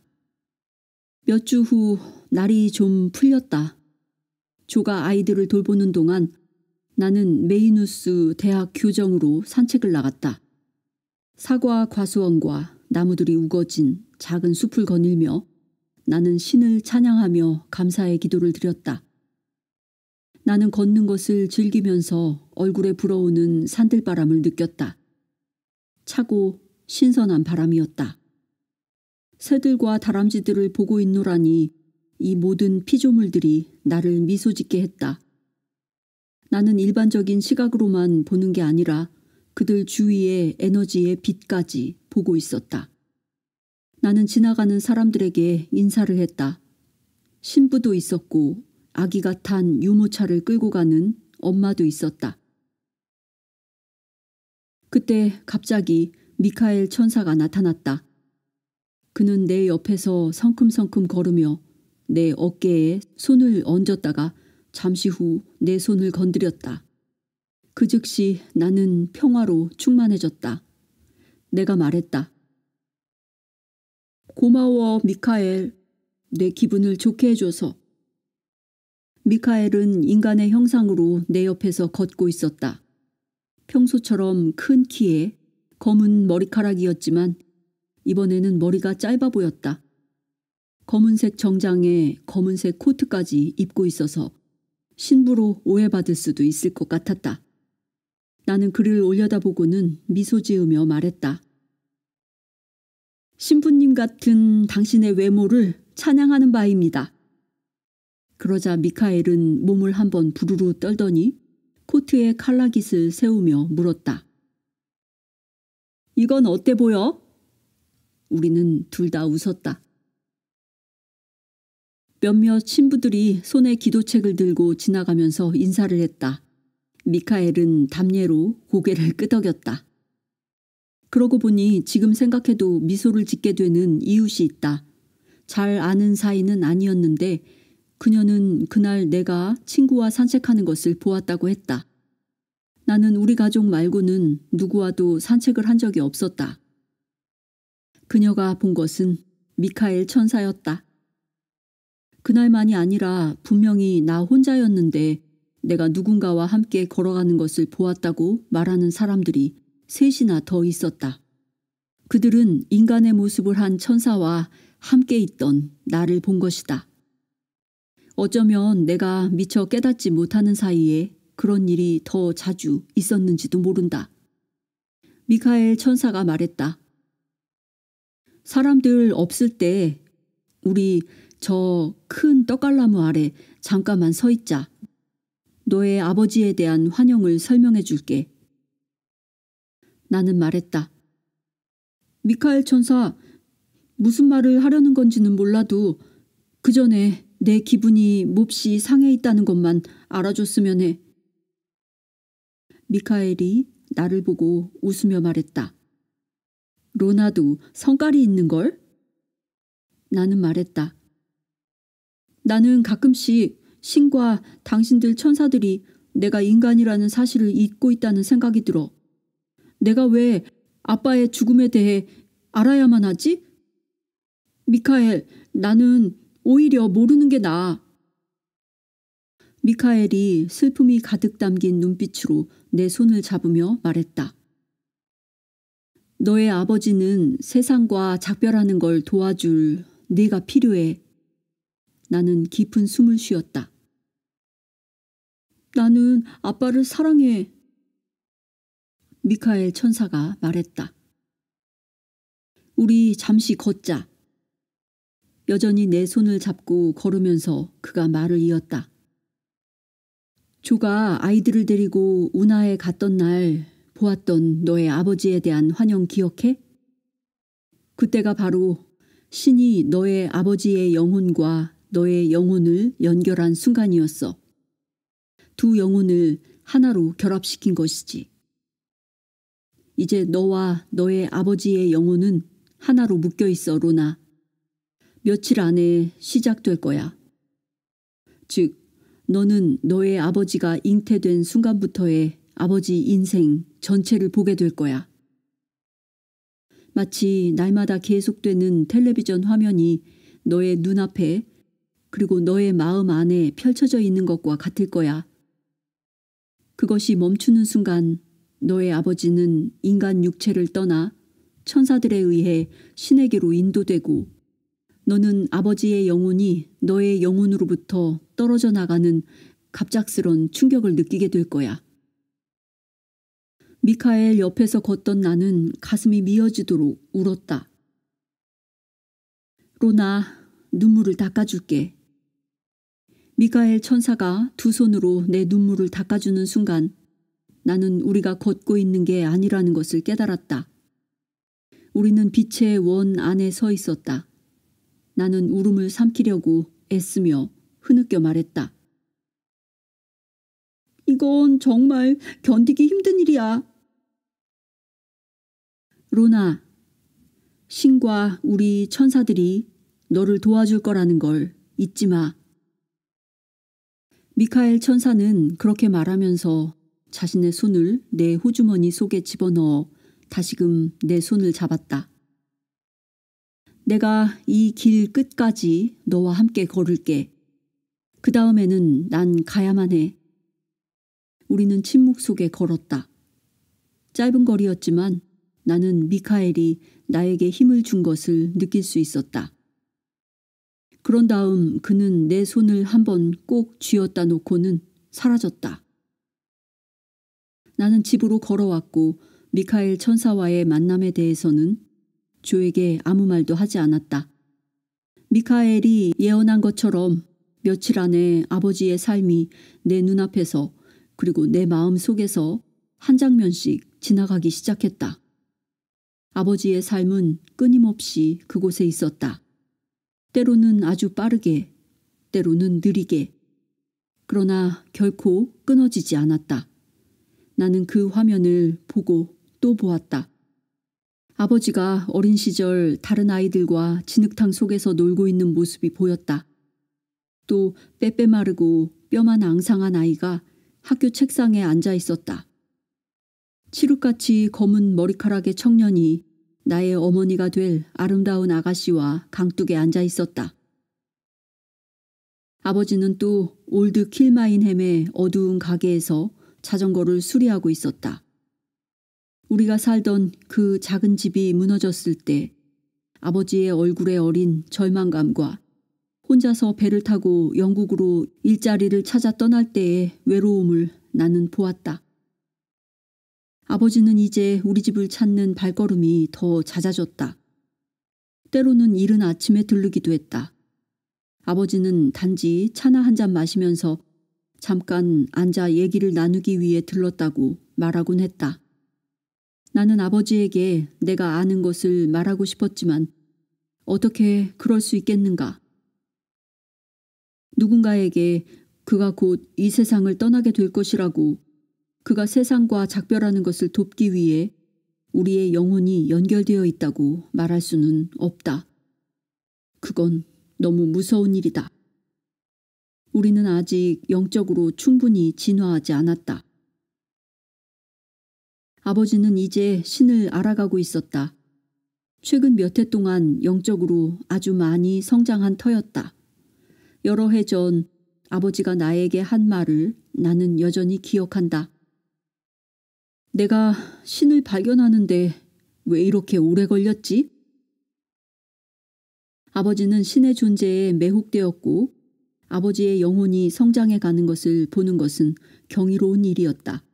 A: 몇 주 후 날이 좀 풀렸다. 조가 아이들을 돌보는 동안 나는 메이누스 대학 교정으로 산책을 나갔다. 사과 과수원과 나무들이 우거진 작은 숲을 거닐며 나는 신을 찬양하며 감사의 기도를 드렸다. 나는 걷는 것을 즐기면서 얼굴에 불어오는 산들바람을 느꼈다. 차고 신선한 바람이었다. 새들과 다람쥐들을 보고 있노라니 이 모든 피조물들이 나를 미소 짓게 했다. 나는 일반적인 시각으로만 보는 게 아니라 그들 주위의 에너지의 빛까지 보고 있었다. 나는 지나가는 사람들에게 인사를 했다. 신부도 있었고 아기가 탄 유모차를 끌고 가는 엄마도 있었다. 그때 갑자기 미카엘 천사가 나타났다. 그는 내 옆에서 성큼성큼 걸으며 내 어깨에 손을 얹었다가 잠시 후 내 손을 건드렸다. 그 즉시 나는 평화로 충만해졌다. 내가 말했다. 고마워, 미카엘. 내 기분을 좋게 해줘서. 미카엘은 인간의 형상으로 내 옆에서 걷고 있었다. 평소처럼 큰 키에 검은 머리카락이었지만 이번에는 머리가 짧아 보였다. 검은색 정장에 검은색 코트까지 입고 있어서 신부로 오해받을 수도 있을 것 같았다. 나는 그를 올려다보고는 미소 지으며 말했다. 신부님 같은 당신의 외모를 찬양하는 바입니다. 그러자 미카엘은 몸을 한번 부르르 떨더니 코트에 칼라깃을 세우며 물었다. 이건 어때 보여? 우리는 둘 다 웃었다. 몇몇 신부들이 손에 기도책을 들고 지나가면서 인사를 했다. 미카엘은 담례로 고개를 끄덕였다. 그러고 보니 지금 생각해도 미소를 짓게 되는 이웃이 있다. 잘 아는 사이는 아니었는데 그녀는 그날 내가 친구와 산책하는 것을 보았다고 했다. 나는 우리 가족 말고는 누구와도 산책을 한 적이 없었다. 그녀가 본 것은 미카엘 천사였다. 그날만이 아니라 분명히 나 혼자였는데 내가 누군가와 함께 걸어가는 것을 보았다고 말하는 사람들이 셋이나 더 있었다. 그들은 인간의 모습을 한 천사와 함께 있던 나를 본 것이다. 어쩌면 내가 미처 깨닫지 못하는 사이에 그런 일이 더 자주 있었는지도 모른다. 미카엘 천사가 말했다. 사람들 없을 때 우리 저 큰 떡갈나무 아래 잠깐만 서 있자. 너의 아버지에 대한 환영을 설명해 줄게. 나는 말했다. 미카엘 천사, 무슨 말을 하려는 건지는 몰라도 그 전에 내 기분이 몹시 상해 있다는 것만 알아줬으면 해. 미카엘이 나를 보고 웃으며 말했다. 로나도 성깔이 있는걸? 나는 말했다. 나는 가끔씩 신과 당신들 천사들이 내가 인간이라는 사실을 잊고 있다는 생각이 들어. 내가 왜 아빠의 죽음에 대해 알아야만 하지? 미카엘, 나는 오히려 모르는 게 나아. 미카엘이 슬픔이 가득 담긴 눈빛으로 내 손을 잡으며 말했다. 너의 아버지는 세상과 작별하는 걸 도와줄 네가 필요해. 나는 깊은 숨을 쉬었다. 나는 아빠를 사랑해. 미카엘 천사가 말했다. 우리 잠시 걷자. 여전히 내 손을 잡고 걸으면서 그가 말을 이었다. 조가 아이들을 데리고 운하에 갔던 날 보았던 너의 아버지에 대한 환영 기억해? 그때가 바로 신이 너의 아버지의 영혼과 너의 영혼을 연결한 순간이었어. 두 영혼을 하나로 결합시킨 것이지. 이제 너와 너의 아버지의 영혼은 하나로 묶여 있어, 로나. 며칠 안에 시작될 거야. 즉, 너는 너의 아버지가 잉태된 순간부터의 아버지 인생 전체를 보게 될 거야. 마치 날마다 계속되는 텔레비전 화면이 너의 눈앞에 그리고 너의 마음 안에 펼쳐져 있는 것과 같을 거야. 그것이 멈추는 순간 너의 아버지는 인간 육체를 떠나 천사들에 의해 신에게로 인도되고 너는 아버지의 영혼이 너의 영혼으로부터 떨어져 나가는 갑작스런 충격을 느끼게 될 거야. 미카엘 옆에서 걷던 나는 가슴이 미어지도록 울었다. 로나, 눈물을 닦아줄게. 미카엘 천사가 두 손으로 내 눈물을 닦아주는 순간 나는 우리가 걷고 있는 게 아니라는 것을 깨달았다. 우리는 빛의 원 안에 서 있었다. 나는 울음을 삼키려고 애쓰며 흐느껴 말했다. 이건 정말 견디기 힘든 일이야. 로나, 신과 우리 천사들이 너를 도와줄 거라는 걸 잊지 마. 미카엘 천사는 그렇게 말하면서 자신의 손을 내 호주머니 속에 집어넣어 다시금 내 손을 잡았다. 내가 이 길 끝까지 너와 함께 걸을게. 그 다음에는 난 가야만 해. 우리는 침묵 속에 걸었다. 짧은 거리였지만 나는 미카엘이 나에게 힘을 준 것을 느낄 수 있었다. 그런 다음 그는 내 손을 한번 꼭 쥐었다 놓고는 사라졌다. 나는 집으로 걸어왔고 미카엘 천사와의 만남에 대해서는 조에게 아무 말도 하지 않았다. 미카엘이 예언한 것처럼 며칠 안에 아버지의 삶이 내 눈앞에서 그리고 내 마음 속에서 한 장면씩 지나가기 시작했다. 아버지의 삶은 끊임없이 그곳에 있었다. 때로는 아주 빠르게, 때로는 느리게. 그러나 결코 끊어지지 않았다. 나는 그 화면을 보고 또 보았다. 아버지가 어린 시절 다른 아이들과 진흙탕 속에서 놀고 있는 모습이 보였다. 또 빼빼마르고 뼈만 앙상한 아이가 학교 책상에 앉아 있었다. 칠흑같이 검은 머리카락의 청년이 나의 어머니가 될 아름다운 아가씨와 강둑에 앉아 있었다. 아버지는 또 올드 킬마인햄의 어두운 가게에서 자전거를 수리하고 있었다. 우리가 살던 그 작은 집이 무너졌을 때 아버지의 얼굴에 어린 절망감과 혼자서 배를 타고 영국으로 일자리를 찾아 떠날 때의 외로움을 나는 보았다. 아버지는 이제 우리 집을 찾는 발걸음이 더 잦아졌다. 때로는 이른 아침에 들르기도 했다. 아버지는 단지 차나 한 잔 마시면서 잠깐 앉아 얘기를 나누기 위해 들렀다고 말하곤 했다. 나는 아버지에게 내가 아는 것을 말하고 싶었지만 어떻게 그럴 수 있겠는가? 누군가에게 그가 곧 이 세상을 떠나게 될 것이라고 그가 세상과 작별하는 것을 돕기 위해 우리의 영혼이 연결되어 있다고 말할 수는 없다. 그건 너무 무서운 일이다. 우리는 아직 영적으로 충분히 진화하지 않았다. 아버지는 이제 신을 알아가고 있었다. 최근 몇 해 동안 영적으로 아주 많이 성장한 터였다. 여러 해 전 아버지가 나에게 한 말을 나는 여전히 기억한다. 내가 신을 발견하는데 왜 이렇게 오래 걸렸지? 아버지는 신의 존재에 매혹되었고 아버지의 영혼이 성장해 가는 것을 보는 것은 경이로운 일이었다.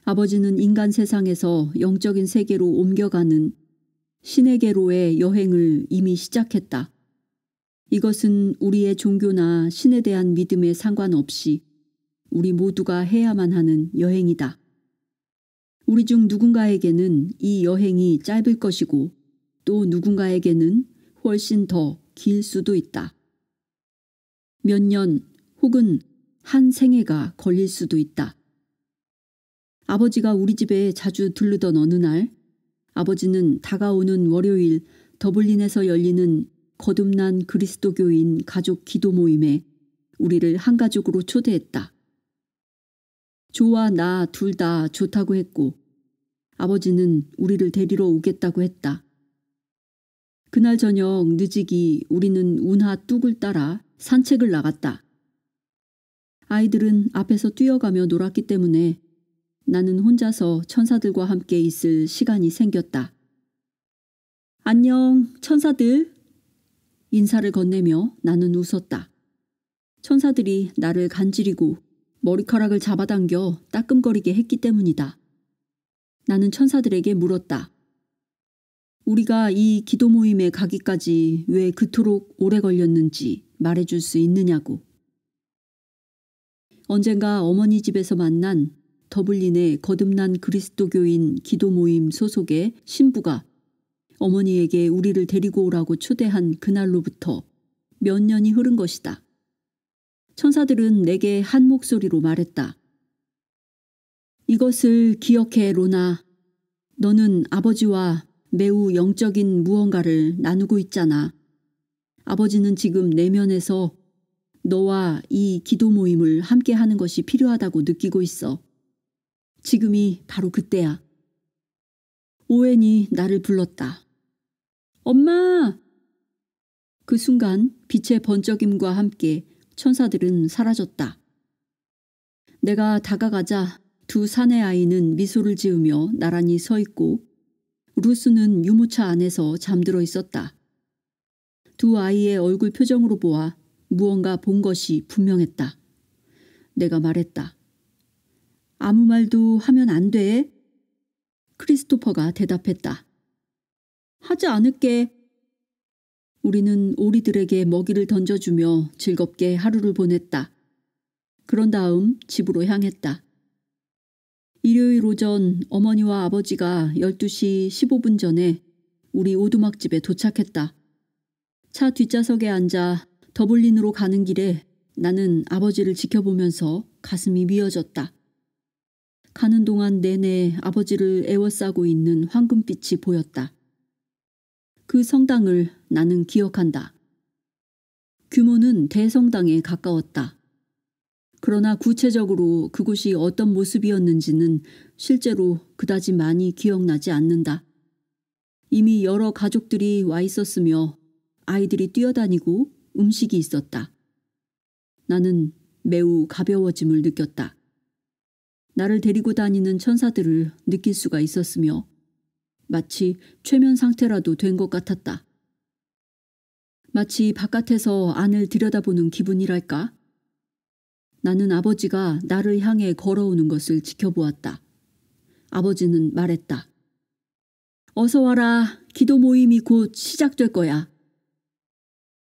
A: 아버지는 인간 세상에서 영적인 세계로 옮겨가는 신에게로의 여행을 이미 시작했다. 이것은 우리의 종교나 신에 대한 믿음에 상관없이 우리 모두가 해야만 하는 여행이다. 우리 중 누군가에게는 이 여행이 짧을 것이고 또 누군가에게는 훨씬 더 길 수도 있다. 몇 년 혹은 한 생애가 걸릴 수도 있다. 아버지가 우리 집에 자주 들르던 어느 날 아버지는 다가오는 월요일 더블린에서 열리는 거듭난 그리스도교인 가족 기도 모임에 우리를 한 가족으로 초대했다. 조와 나 둘 다 좋다고 했고 아버지는 우리를 데리러 오겠다고 했다. 그날 저녁 늦이기 우리는 운하 뚝을 따라 산책을 나갔다. 아이들은 앞에서 뛰어가며 놀았기 때문에 나는 혼자서 천사들과 함께 있을 시간이 생겼다. 안녕, 천사들. 인사를 건네며 나는 웃었다. 천사들이 나를 간지리고 머리카락을 잡아당겨 따끔거리게 했기 때문이다. 나는 천사들에게 물었다. 우리가 이 기도 모임에 가기까지 왜 그토록 오래 걸렸는지 말해줄 수 있느냐고. 언젠가 어머니 집에서 만난 더블린의 거듭난 그리스도교인 기도 모임 소속의 신부가 어머니에게 우리를 데리고 오라고 초대한 그날로부터 몇 년이 흐른 것이다. 천사들은 내게 한 목소리로 말했다. 이것을 기억해, 로나. 너는 아버지와 매우 영적인 무언가를 나누고 있잖아. 아버지는 지금 내면에서 너와 이 기도 모임을 함께 하는 것이 필요하다고 느끼고 있어. 지금이 바로 그때야. 오웬이 나를 불렀다. 엄마! 그 순간 빛의 번쩍임과 함께 천사들은 사라졌다. 내가 다가가자 두 사내 아이는 미소를 지으며 나란히 서 있고 루스는 유모차 안에서 잠들어 있었다. 두 아이의 얼굴 표정으로 보아 무언가 본 것이 분명했다. 내가 말했다. 아무 말도 하면 안 돼. 크리스토퍼가 대답했다. 하지 않을게. 우리는 오리들에게 먹이를 던져주며 즐겁게 하루를 보냈다. 그런 다음 집으로 향했다. 일요일 오전 어머니와 아버지가 12시 15분 전에 우리 오두막집에 도착했다. 차 뒷좌석에 앉아 더블린으로 가는 길에 나는 아버지를 지켜보면서 가슴이 미어졌다. 가는 동안 내내 아버지를 에워싸고 있는 황금빛이 보였다. 그 성당을 나는 기억한다. 규모는 대성당에 가까웠다. 그러나 구체적으로 그곳이 어떤 모습이었는지는 실제로 그다지 많이 기억나지 않는다. 이미 여러 가족들이 와 있었으며 아이들이 뛰어다니고 음식이 있었다. 나는 매우 가벼워짐을 느꼈다. 나를 데리고 다니는 천사들을 느낄 수가 있었으며 마치 최면 상태라도 된 것 같았다. 마치 바깥에서 안을 들여다보는 기분이랄까? 나는 아버지가 나를 향해 걸어오는 것을 지켜보았다. 아버지는 말했다. 어서 와라. 기도 모임이 곧 시작될 거야.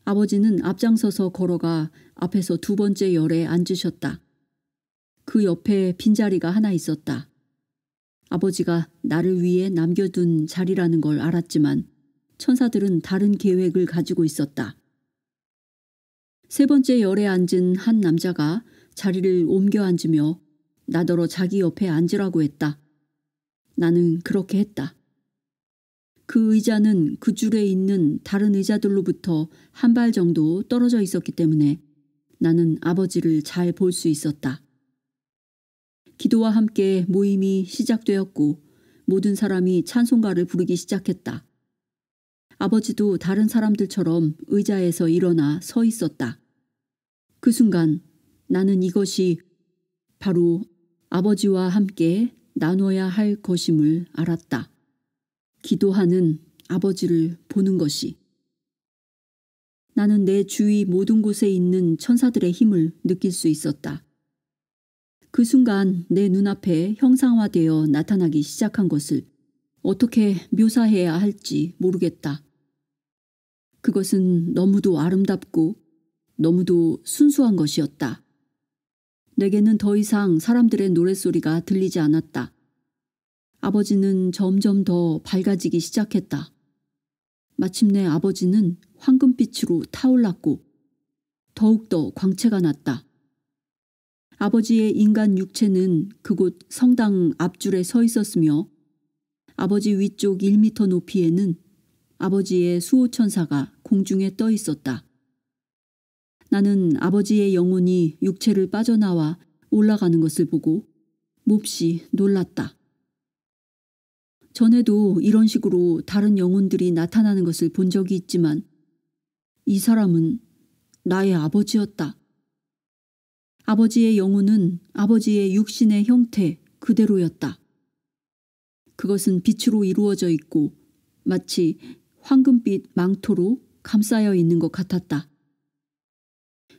A: 아버지는 앞장서서 걸어가 앞에서 두 번째 열에 앉으셨다. 그 옆에 빈자리가 하나 있었다. 아버지가 나를 위해 남겨둔 자리라는 걸 알았지만 천사들은 다른 계획을 가지고 있었다. 세 번째 열에 앉은 한 남자가 자리를 옮겨 앉으며 나더러 자기 옆에 앉으라고 했다. 나는 그렇게 했다. 그 의자는 그 줄에 있는 다른 의자들로부터 한 발 정도 떨어져 있었기 때문에 나는 아버지를 잘 볼 수 있었다. 기도와 함께 모임이 시작되었고 모든 사람이 찬송가를 부르기 시작했다. 아버지도 다른 사람들처럼 의자에서 일어나 서 있었다. 그 순간 나는 이것이 바로 아버지와 함께 나눠야 할 것임을 알았다. 기도하는 아버지를 보는 것이. 나는 내 주위 모든 곳에 있는 천사들의 힘을 느낄 수 있었다. 그 순간 내 눈앞에 형상화되어 나타나기 시작한 것을 어떻게 묘사해야 할지 모르겠다. 그것은 너무도 아름답고 너무도 순수한 것이었다. 내게는 더 이상 사람들의 노랫소리가 들리지 않았다. 아버지는 점점 더 밝아지기 시작했다. 마침내 아버지는 황금빛으로 타올랐고 더욱더 광채가 났다. 아버지의 인간 육체는 그곳 성당 앞줄에 서 있었으며 아버지 위쪽 1m 높이에는 아버지의 수호천사가 공중에 떠 있었다. 나는 아버지의 영혼이 육체를 빠져나와 올라가는 것을 보고 몹시 놀랐다. 전에도 이런 식으로 다른 영혼들이 나타나는 것을 본 적이 있지만 이 사람은 나의 아버지였다. 아버지의 영혼은 아버지의 육신의 형태 그대로였다. 그것은 빛으로 이루어져 있고 마치 황금빛 망토로 감싸여 있는 것 같았다.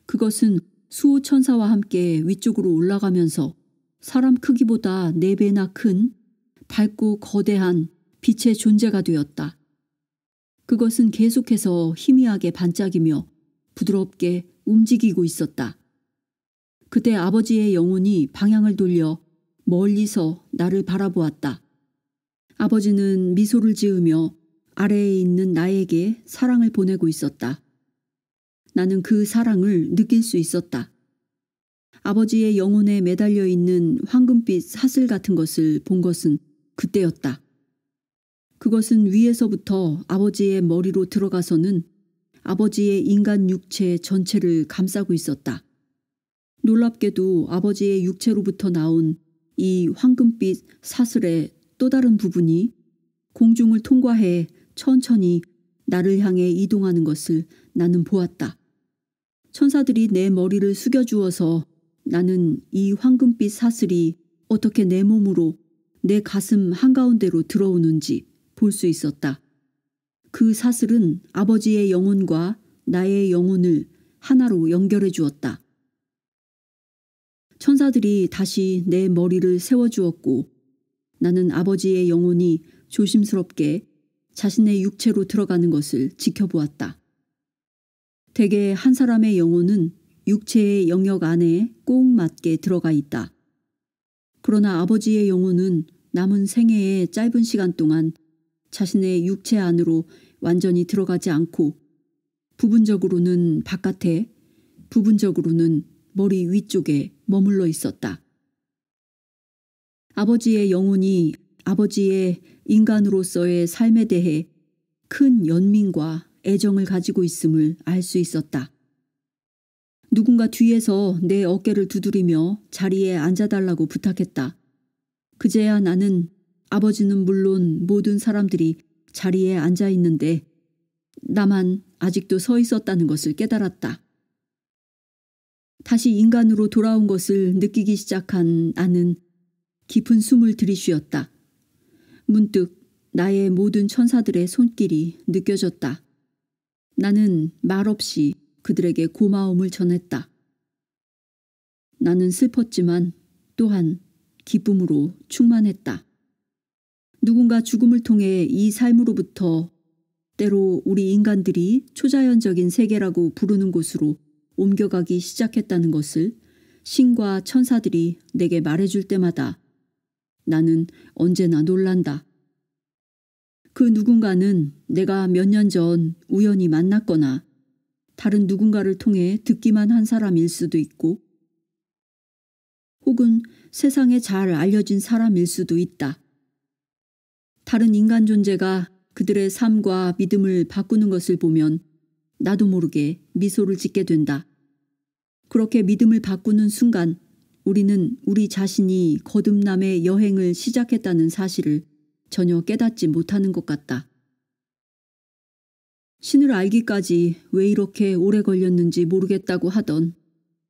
A: 그것은 수호 천사와 함께 위쪽으로 올라가면서 사람 크기보다 4배나 큰 밝고 거대한 빛의 존재가 되었다. 그것은 계속해서 희미하게 반짝이며 부드럽게 움직이고 있었다. 그때 아버지의 영혼이 방향을 돌려 멀리서 나를 바라보았다. 아버지는 미소를 지으며 아래에 있는 나에게 사랑을 보내고 있었다. 나는 그 사랑을 느낄 수 있었다. 아버지의 영혼에 매달려 있는 황금빛 사슬 같은 것을 본 것은 그때였다. 그것은 위에서부터 아버지의 머리로 들어가서는 아버지의 인간 육체 전체를 감싸고 있었다. 놀랍게도 아버지의 육체로부터 나온 이 황금빛 사슬의 또 다른 부분이 공중을 통과해 천천히 나를 향해 이동하는 것을 나는 보았다. 천사들이 내 머리를 숙여주어서 나는 이 황금빛 사슬이 어떻게 내 몸으로 내 가슴 한가운데로 들어오는지 볼 수 있었다. 그 사슬은 아버지의 영혼과 나의 영혼을 하나로 연결해 주었다. 천사들이 다시 내 머리를 세워주었고 나는 아버지의 영혼이 조심스럽게 자신의 육체로 들어가는 것을 지켜보았다. 대개 한 사람의 영혼은 육체의 영역 안에 꼭 맞게 들어가 있다. 그러나 아버지의 영혼은 남은 생애의 짧은 시간 동안 자신의 육체 안으로 완전히 들어가지 않고 부분적으로는 바깥에, 부분적으로는 머리 위쪽에 머물러 있었다. 아버지의 영혼이 아버지의 인간으로서의 삶에 대해 큰 연민과 애정을 가지고 있음을 알 수 있었다. 누군가 뒤에서 내 어깨를 두드리며 자리에 앉아달라고 부탁했다. 그제야 나는 아버지는 물론 모든 사람들이 자리에 앉아 있는데 나만 아직도 서 있었다는 것을 깨달았다. 다시 인간으로 돌아온 것을 느끼기 시작한 나는 깊은 숨을 들이쉬었다. 문득 나의 모든 천사들의 손길이 느껴졌다. 나는 말없이 그들에게 고마움을 전했다. 나는 슬펐지만 또한 기쁨으로 충만했다. 누군가 죽음을 통해 이 삶으로부터 때로 우리 인간들이 초자연적인 세계라고 부르는 곳으로 옮겨가기 시작했다는 것을 신과 천사들이 내게 말해줄 때마다 나는 언제나 놀란다. 그 누군가는 내가 몇 년 전 우연히 만났거나 다른 누군가를 통해 듣기만 한 사람일 수도 있고 혹은 세상에 잘 알려진 사람일 수도 있다. 다른 인간 존재가 그들의 삶과 믿음을 바꾸는 것을 보면 나도 모르게 미소를 짓게 된다. 그렇게 믿음을 바꾸는 순간 우리는 우리 자신이 거듭남의 여행을 시작했다는 사실을 전혀 깨닫지 못하는 것 같다. 신을 알기까지 왜 이렇게 오래 걸렸는지 모르겠다고 하던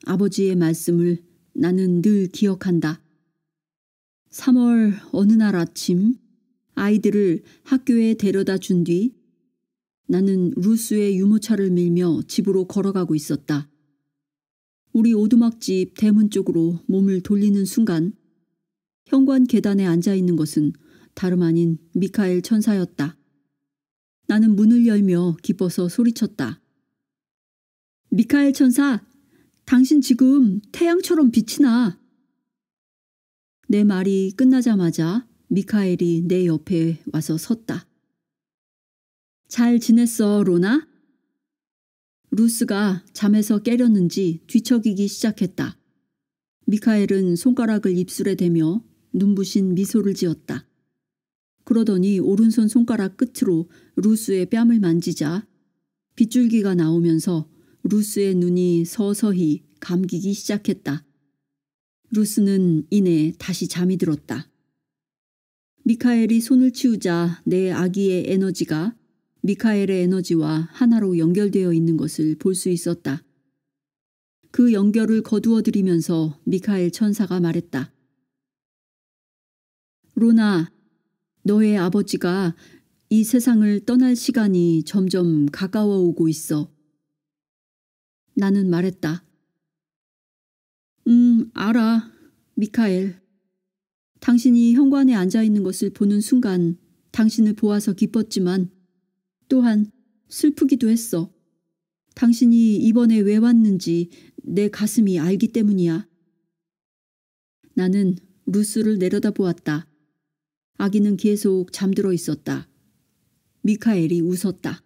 A: 아버지의 말씀을 나는 늘 기억한다. 3월 어느 날 아침 아이들을 학교에 데려다 준 뒤 나는 루스의 유모차를 밀며 집으로 걸어가고 있었다. 우리 오두막집 대문 쪽으로 몸을 돌리는 순간 현관 계단에 앉아있는 것은 다름 아닌 미카엘 천사였다. 나는 문을 열며 기뻐서 소리쳤다. 미카엘 천사, 당신 지금 태양처럼 빛이 나. 내 말이 끝나자마자 미카엘이 내 옆에 와서 섰다. 잘 지냈어, 로나? 루스가 잠에서 깨렸는지 뒤척이기 시작했다. 미카엘은 손가락을 입술에 대며 눈부신 미소를 지었다. 그러더니 오른손 손가락 끝으로 루스의 뺨을 만지자 빗줄기가 나오면서 루스의 눈이 서서히 감기기 시작했다. 루스는 이내 다시 잠이 들었다. 미카엘이 손을 치우자 내 아기의 에너지가 미카엘의 에너지와 하나로 연결되어 있는 것을 볼 수 있었다. 그 연결을 거두어들이면서 미카엘 천사가 말했다. 로나, 너의 아버지가 이 세상을 떠날 시간이 점점 가까워 오고 있어. 나는 말했다. 알아, 미카엘. 당신이 현관에 앉아있는 것을 보는 순간 당신을 보아서 기뻤지만 또한 슬프기도 했어. 당신이 이번에 왜 왔는지 내 가슴이 알기 때문이야. 나는 루스를 내려다보았다. 아기는 계속 잠들어 있었다. 미카엘이 웃었다.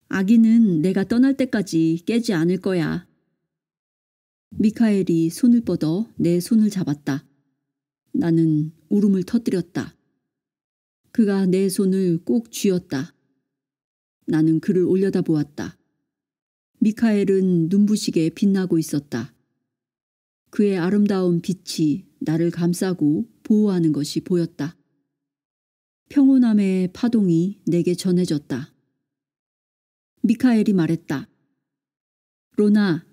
A: 아기는 내가 떠날 때까지 깨지 않을 거야. 미카엘이 손을 뻗어 내 손을 잡았다. 나는 울음을 터뜨렸다. 그가 내 손을 꼭 쥐었다. 나는 그를 올려다보았다. 미카엘은 눈부시게 빛나고 있었다. 그의 아름다운 빛이 나를 감싸고 보호하는 것이 보였다. 평온함의 파동이 내게 전해졌다. 미카엘이 말했다. 로나,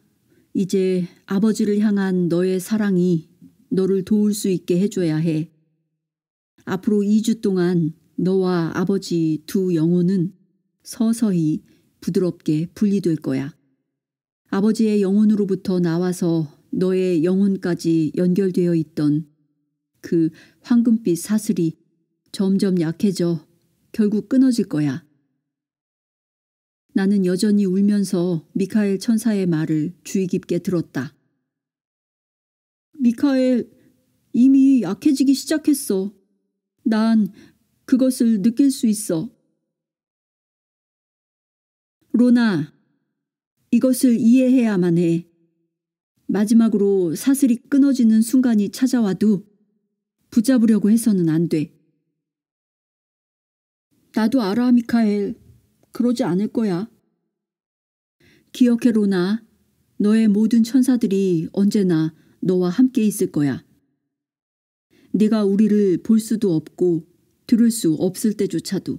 A: 이제 아버지를 향한 너의 사랑이 너를 도울 수 있게 해줘야 해. 앞으로 2주 동안 너와 아버지 두 영혼은 서서히 부드럽게 분리될 거야. 아버지의 영혼으로부터 나와서 너의 영혼까지 연결되어 있던 그 황금빛 사슬이 점점 약해져 결국 끊어질 거야. 나는 여전히 울면서 미카엘 천사의 말을 주의 깊게 들었다. 미카엘, 이미 약해지기 시작했어. 난 그것을 느낄 수 있어. 로나, 이것을 이해해야만 해. 마지막으로 사슬이 끊어지는 순간이 찾아와도 붙잡으려고 해서는 안 돼. 나도 알아, 미카엘. 그러지 않을 거야. 기억해, 로나. 너의 모든 천사들이 언제나 너와 함께 있을 거야. 네가 우리를 볼 수도 없고 들을 수 없을 때조차도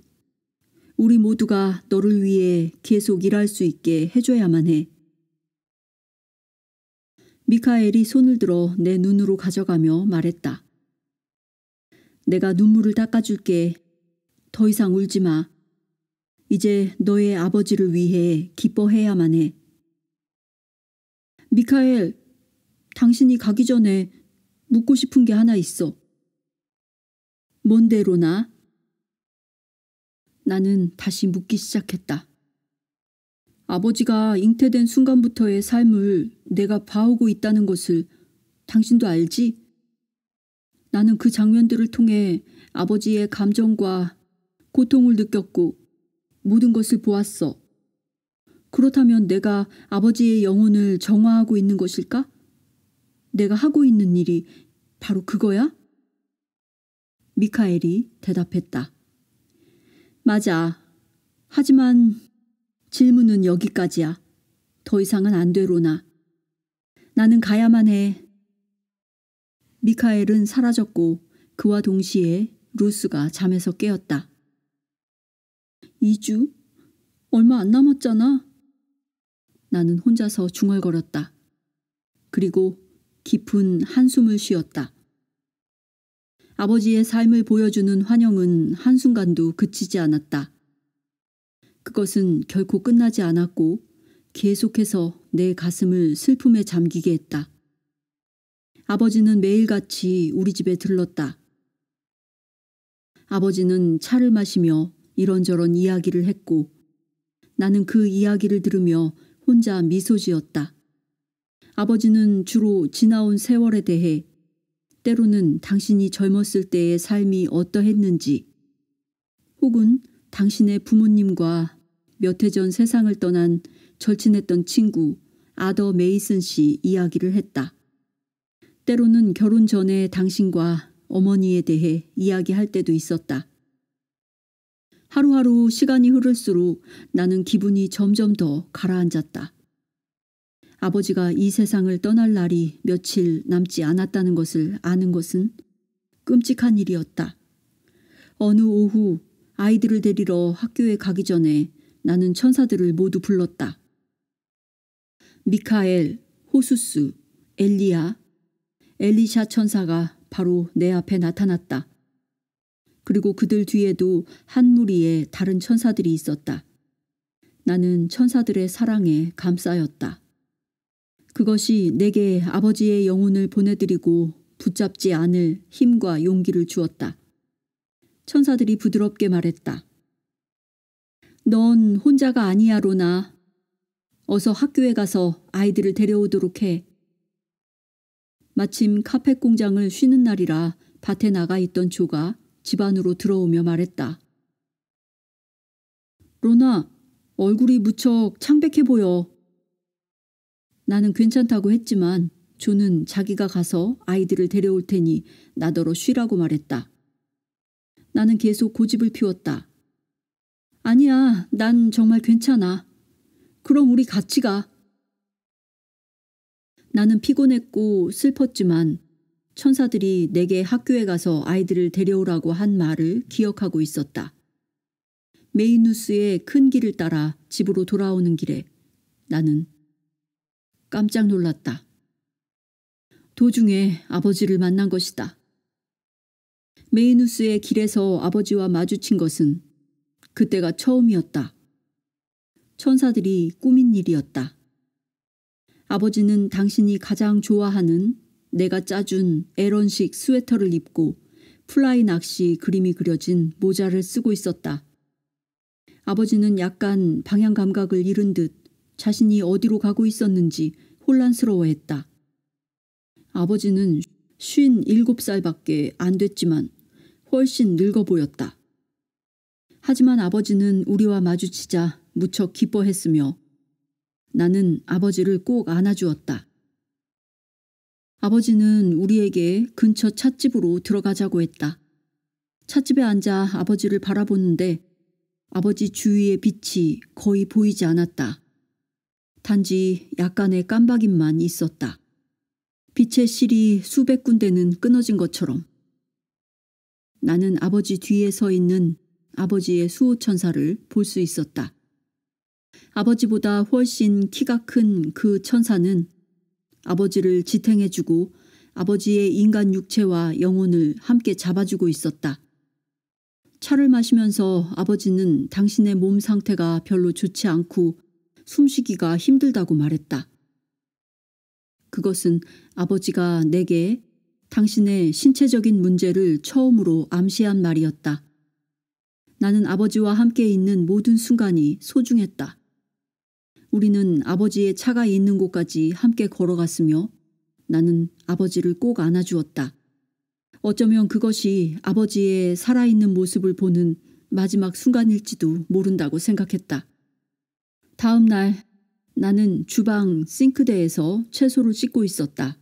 A: 우리 모두가 너를 위해 계속 일할 수 있게 해줘야만 해. 미카엘이 손을 들어 내 눈으로 가져가며 말했다. 내가 눈물을 닦아줄게. 더 이상 울지 마. 이제 너의 아버지를 위해 기뻐해야만 해. 미카엘, 당신이 가기 전에 묻고 싶은 게 하나 있어. 뭔데, 로나? 나는 다시 묻기 시작했다. 아버지가 잉태된 순간부터의 삶을 내가 봐오고 있다는 것을 당신도 알지? 나는 그 장면들을 통해 아버지의 감정과 고통을 느꼈고 모든 것을 보았어. 그렇다면 내가 아버지의 영혼을 정화하고 있는 것일까? 내가 하고 있는 일이 바로 그거야? 미카엘이 대답했다. 맞아. 하지만 질문은 여기까지야. 더 이상은 안 돼, 로나. 나는 가야만 해. 미카엘은 사라졌고 그와 동시에 루스가 잠에서 깨었다. 2주? 얼마 안 남았잖아. 나는 혼자서 중얼거렸다. 그리고 깊은 한숨을 쉬었다. 아버지의 삶을 보여주는 환영은 한순간도 그치지 않았다. 그것은 결코 끝나지 않았고 계속해서 내 가슴을 슬픔에 잠기게 했다. 아버지는 매일같이 우리 집에 들렀다. 아버지는 차를 마시며 이런저런 이야기를 했고 나는 그 이야기를 들으며 혼자 미소 지었다. 아버지는 주로 지나온 세월에 대해 때로는 당신이 젊었을 때의 삶이 어떠했는지 혹은 당신의 부모님과 몇 해 전 세상을 떠난 절친했던 친구 아더 메이슨 씨 이야기를 했다. 때로는 결혼 전에 당신과 어머니에 대해 이야기할 때도 있었다. 하루하루 시간이 흐를수록 나는 기분이 점점 더 가라앉았다. 아버지가 이 세상을 떠날 날이 며칠 남지 않았다는 것을 아는 것은 끔찍한 일이었다. 어느 오후 아이들을 데리러 학교에 가기 전에 나는 천사들을 모두 불렀다. 미카엘, 호수스, 엘리야, 엘리샤 천사가 바로 내 앞에 나타났다. 그리고 그들 뒤에도 한 무리의 다른 천사들이 있었다. 나는 천사들의 사랑에 감싸였다. 그것이 내게 아버지의 영혼을 보내드리고 붙잡지 않을 힘과 용기를 주었다. 천사들이 부드럽게 말했다. 넌 혼자가 아니야, 로나. 어서 학교에 가서 아이들을 데려오도록 해. 마침 카펫 공장을 쉬는 날이라 밭에 나가 있던 조가 집 안으로 들어오며 말했다. 로나, 얼굴이 무척 창백해 보여. 나는 괜찮다고 했지만 조는 자기가 가서 아이들을 데려올 테니 나더러 쉬라고 말했다. 나는 계속 고집을 피웠다. 아니야, 난 정말 괜찮아. 그럼 우리 같이 가. 나는 피곤했고 슬펐지만 천사들이 내게 학교에 가서 아이들을 데려오라고 한 말을 기억하고 있었다. 메이누스의 큰 길을 따라 집으로 돌아오는 길에 나는 깜짝 놀랐다. 도중에 아버지를 만난 것이다. 메이누스의 길에서 아버지와 마주친 것은 그때가 처음이었다. 천사들이 꾸민 일이었다. 아버지는 당신이 가장 좋아하는 내가 짜준 에런식 스웨터를 입고 플라이 낚시 그림이 그려진 모자를 쓰고 있었다. 아버지는 약간 방향 감각을 잃은 듯 자신이 어디로 가고 있었는지 혼란스러워했다. 아버지는 57살밖에 안 됐지만 훨씬 늙어 보였다. 하지만 아버지는 우리와 마주치자 무척 기뻐했으며 나는 아버지를 꼭 안아주었다. 아버지는 우리에게 근처 찻집으로 들어가자고 했다. 찻집에 앉아 아버지를 바라보는데 아버지 주위의 빛이 거의 보이지 않았다. 단지 약간의 깜박임만 있었다. 빛의 실이 수백 군데는 끊어진 것처럼. 나는 아버지 뒤에 서 있는 아버지의 수호천사를 볼 수 있었다. 아버지보다 훨씬 키가 큰 그 천사는 아버지를 지탱해주고 아버지의 인간 육체와 영혼을 함께 잡아주고 있었다. 차를 마시면서 아버지는 당신의 몸 상태가 별로 좋지 않고 숨쉬기가 힘들다고 말했다. 그것은 아버지가 내게 당신의 신체적인 문제를 처음으로 암시한 말이었다. 나는 아버지와 함께 있는 모든 순간이 소중했다. 우리는 아버지의 차가 있는 곳까지 함께 걸어갔으며 나는 아버지를 꼭 안아주었다. 어쩌면 그것이 아버지의 살아있는 모습을 보는 마지막 순간일지도 모른다고 생각했다. 다음 날 나는 주방 싱크대에서 채소를 씻고 있었다.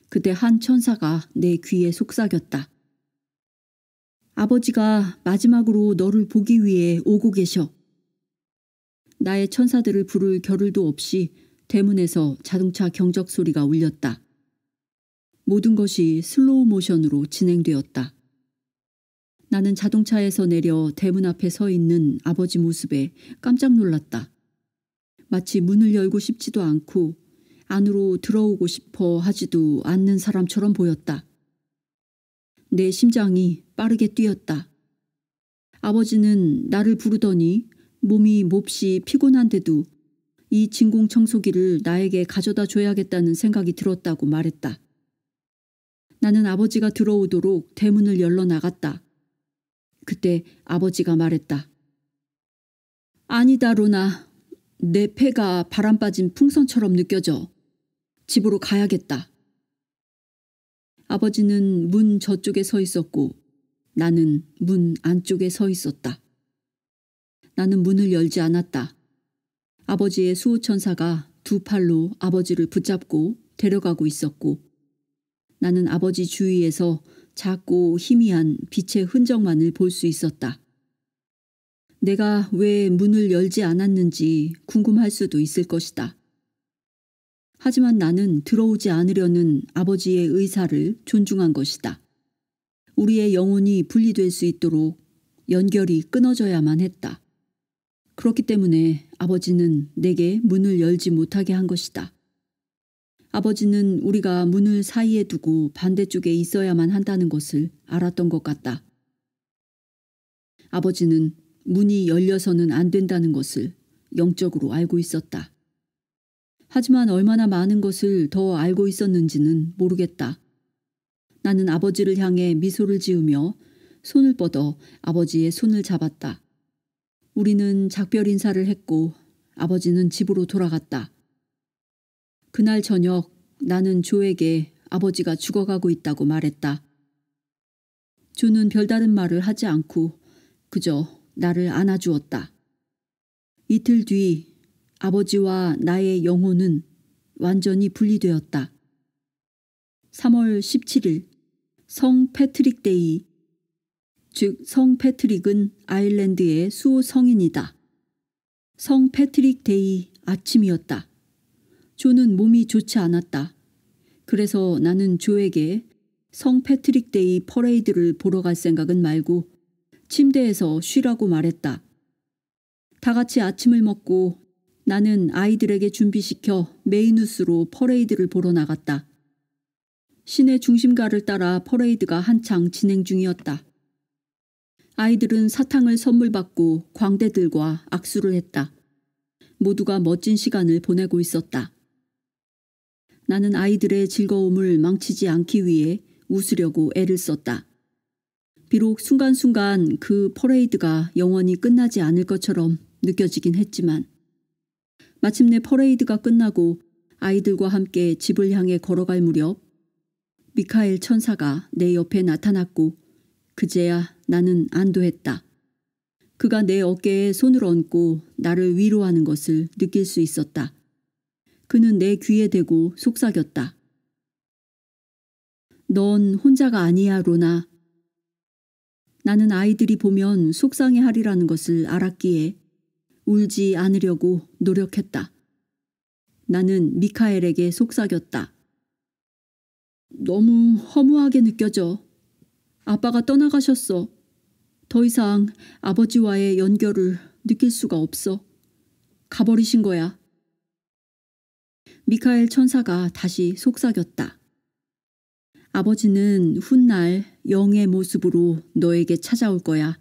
A: 그때 한 천사가 내 귀에 속삭였다. 아버지가 마지막으로 너를 보기 위해 오고 계셔. 나의 천사들을 부를 겨를도 없이 대문에서 자동차 경적 소리가 울렸다. 모든 것이 슬로우 모션으로 진행되었다. 나는 자동차에서 내려 대문 앞에 서 있는 아버지 모습에 깜짝 놀랐다. 마치 문을 열고 싶지도 않고 안으로 들어오고 싶어 하지도 않는 사람처럼 보였다. 내 심장이 빠르게 뛰었다. 아버지는 나를 부르더니 몸이 몹시 피곤한데도 이 진공청소기를 나에게 가져다 줘야겠다는 생각이 들었다고 말했다. 나는 아버지가 들어오도록 대문을 열러 나갔다. 그때 아버지가 말했다. 아니다, 로나. 내 폐가 바람 빠진 풍선처럼 느껴져. 집으로 가야겠다. 아버지는 문 저쪽에 서 있었고 나는 문 안쪽에 서 있었다. 나는 문을 열지 않았다. 아버지의 수호천사가 두 팔로 아버지를 붙잡고 데려가고 있었고 나는 아버지 주위에서 작고 희미한 빛의 흔적만을 볼 수 있었다. 내가 왜 문을 열지 않았는지 궁금할 수도 있을 것이다. 하지만 나는 들어오지 않으려는 아버지의 의사를 존중한 것이다. 우리의 영혼이 분리될 수 있도록 연결이 끊어져야만 했다. 그렇기 때문에 아버지는 내게 문을 열지 못하게 한 것이다. 아버지는 우리가 문을 사이에 두고 반대쪽에 있어야만 한다는 것을 알았던 것 같다. 아버지는 문이 열려서는 안 된다는 것을 영적으로 알고 있었다. 하지만 얼마나 많은 것을 더 알고 있었는지는 모르겠다. 나는 아버지를 향해 미소를 지으며 손을 뻗어 아버지의 손을 잡았다. 우리는 작별 인사를 했고 아버지는 집으로 돌아갔다. 그날 저녁 나는 조에게 아버지가 죽어가고 있다고 말했다. 조는 별다른 말을 하지 않고 그저 나를 안아주었다. 이틀 뒤 아버지와 나의 영혼은 완전히 분리되었다. 3월 17일 성 패트릭 데이, 즉 성 패트릭은 아일랜드의 수호 성인이다. 성 패트릭 데이 아침이었다. 조는 몸이 좋지 않았다. 그래서 나는 조에게 성 패트릭 데이 퍼레이드를 보러 갈 생각은 말고 침대에서 쉬라고 말했다. 다 같이 아침을 먹고 나는 아이들에게 준비시켜 메이누스로 퍼레이드를 보러 나갔다. 시내 중심가를 따라 퍼레이드가 한창 진행 중이었다. 아이들은 사탕을 선물 받고 광대들과 악수를 했다. 모두가 멋진 시간을 보내고 있었다. 나는 아이들의 즐거움을 망치지 않기 위해 웃으려고 애를 썼다. 비록 순간순간 그 퍼레이드가 영원히 끝나지 않을 것처럼 느껴지긴 했지만 마침내 퍼레이드가 끝나고 아이들과 함께 집을 향해 걸어갈 무렵 미카엘 천사가 내 옆에 나타났고 그제야 나는 안도했다. 그가 내 어깨에 손을 얹고 나를 위로하는 것을 느낄 수 있었다. 그는 내 귀에 대고 속삭였다. 넌 혼자가 아니야, 로나. 나는 아이들이 보면 속상해하리라는 것을 알았기에 울지 않으려고 노력했다. 나는 미카엘에게 속삭였다. 너무 허무하게 느껴져. 아빠가 떠나가셨어. 더 이상 아버지와의 연결을 느낄 수가 없어. 가버리신 거야. 미카엘 천사가 다시 속삭였다. 아버지는 훗날 영의 모습으로 너에게 찾아올 거야.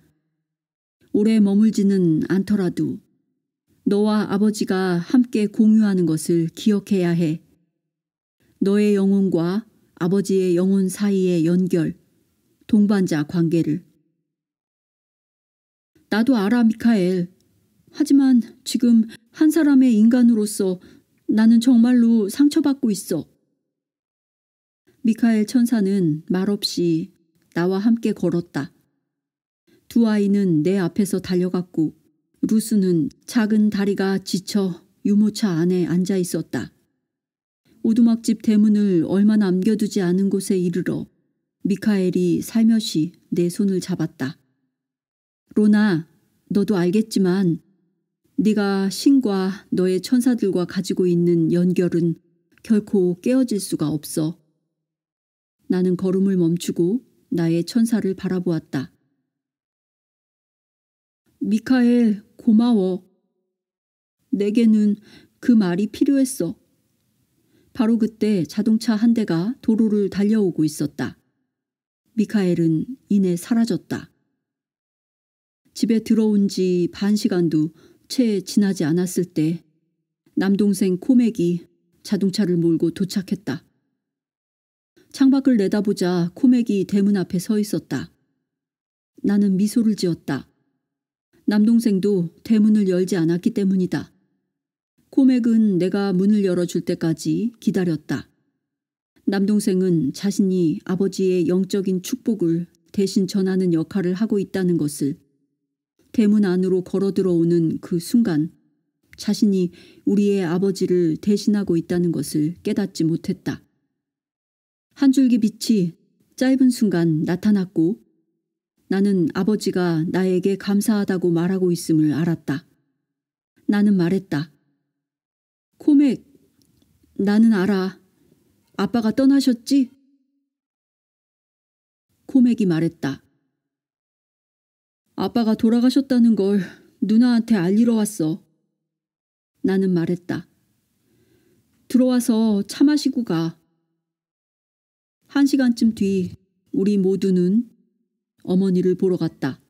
A: 오래 머물지는 않더라도 너와 아버지가 함께 공유하는 것을 기억해야 해. 너의 영혼과 아버지의 영혼 사이의 연결, 동반자 관계를. 나도 알아, 미카엘. 하지만 지금 한 사람의 인간으로서 나는 정말로 상처받고 있어. 미카엘 천사는 말없이 나와 함께 걸었다. 두 아이는 내 앞에서 달려갔고 루스는 작은 다리가 지쳐 유모차 안에 앉아 있었다. 오두막집 대문을 얼마 남겨두지 않은 곳에 이르러 미카엘이 살며시 내 손을 잡았다. 로나, 너도 알겠지만 네가 신과 너의 천사들과 가지고 있는 연결은 결코 깨어질 수가 없어. 나는 걸음을 멈추고 나의 천사를 바라보았다. 미카엘, 고마워. 내게는 그 말이 필요했어. 바로 그때 자동차 한 대가 도로를 달려오고 있었다. 미카엘은 이내 사라졌다. 집에 들어온 지 반 시간도 채 지나지 않았을 때 남동생 코맥이 자동차를 몰고 도착했다. 창밖을 내다보자 코맥이 대문 앞에 서 있었다. 나는 미소를 지었다. 남동생도 대문을 열지 않았기 때문이다. 코맥은 내가 문을 열어줄 때까지 기다렸다. 남동생은 자신이 아버지의 영적인 축복을 대신 전하는 역할을 하고 있다는 것을 대문 안으로 걸어 들어오는 그 순간 자신이 우리의 아버지를 대신하고 있다는 것을 깨닫지 못했다. 한 줄기 빛이 짧은 순간 나타났고 나는 아버지가 나에게 감사하다고 말하고 있음을 알았다. 나는 말했다. 코맥, 나는 알아. 아빠가 떠나셨지? 코맥이 말했다. 아빠가 돌아가셨다는 걸 누나한테 알리러 왔어. 나는 말했다. 들어와서 차 마시고 가. 1시간쯤 뒤 우리 모두는 어머니를 보러 갔다.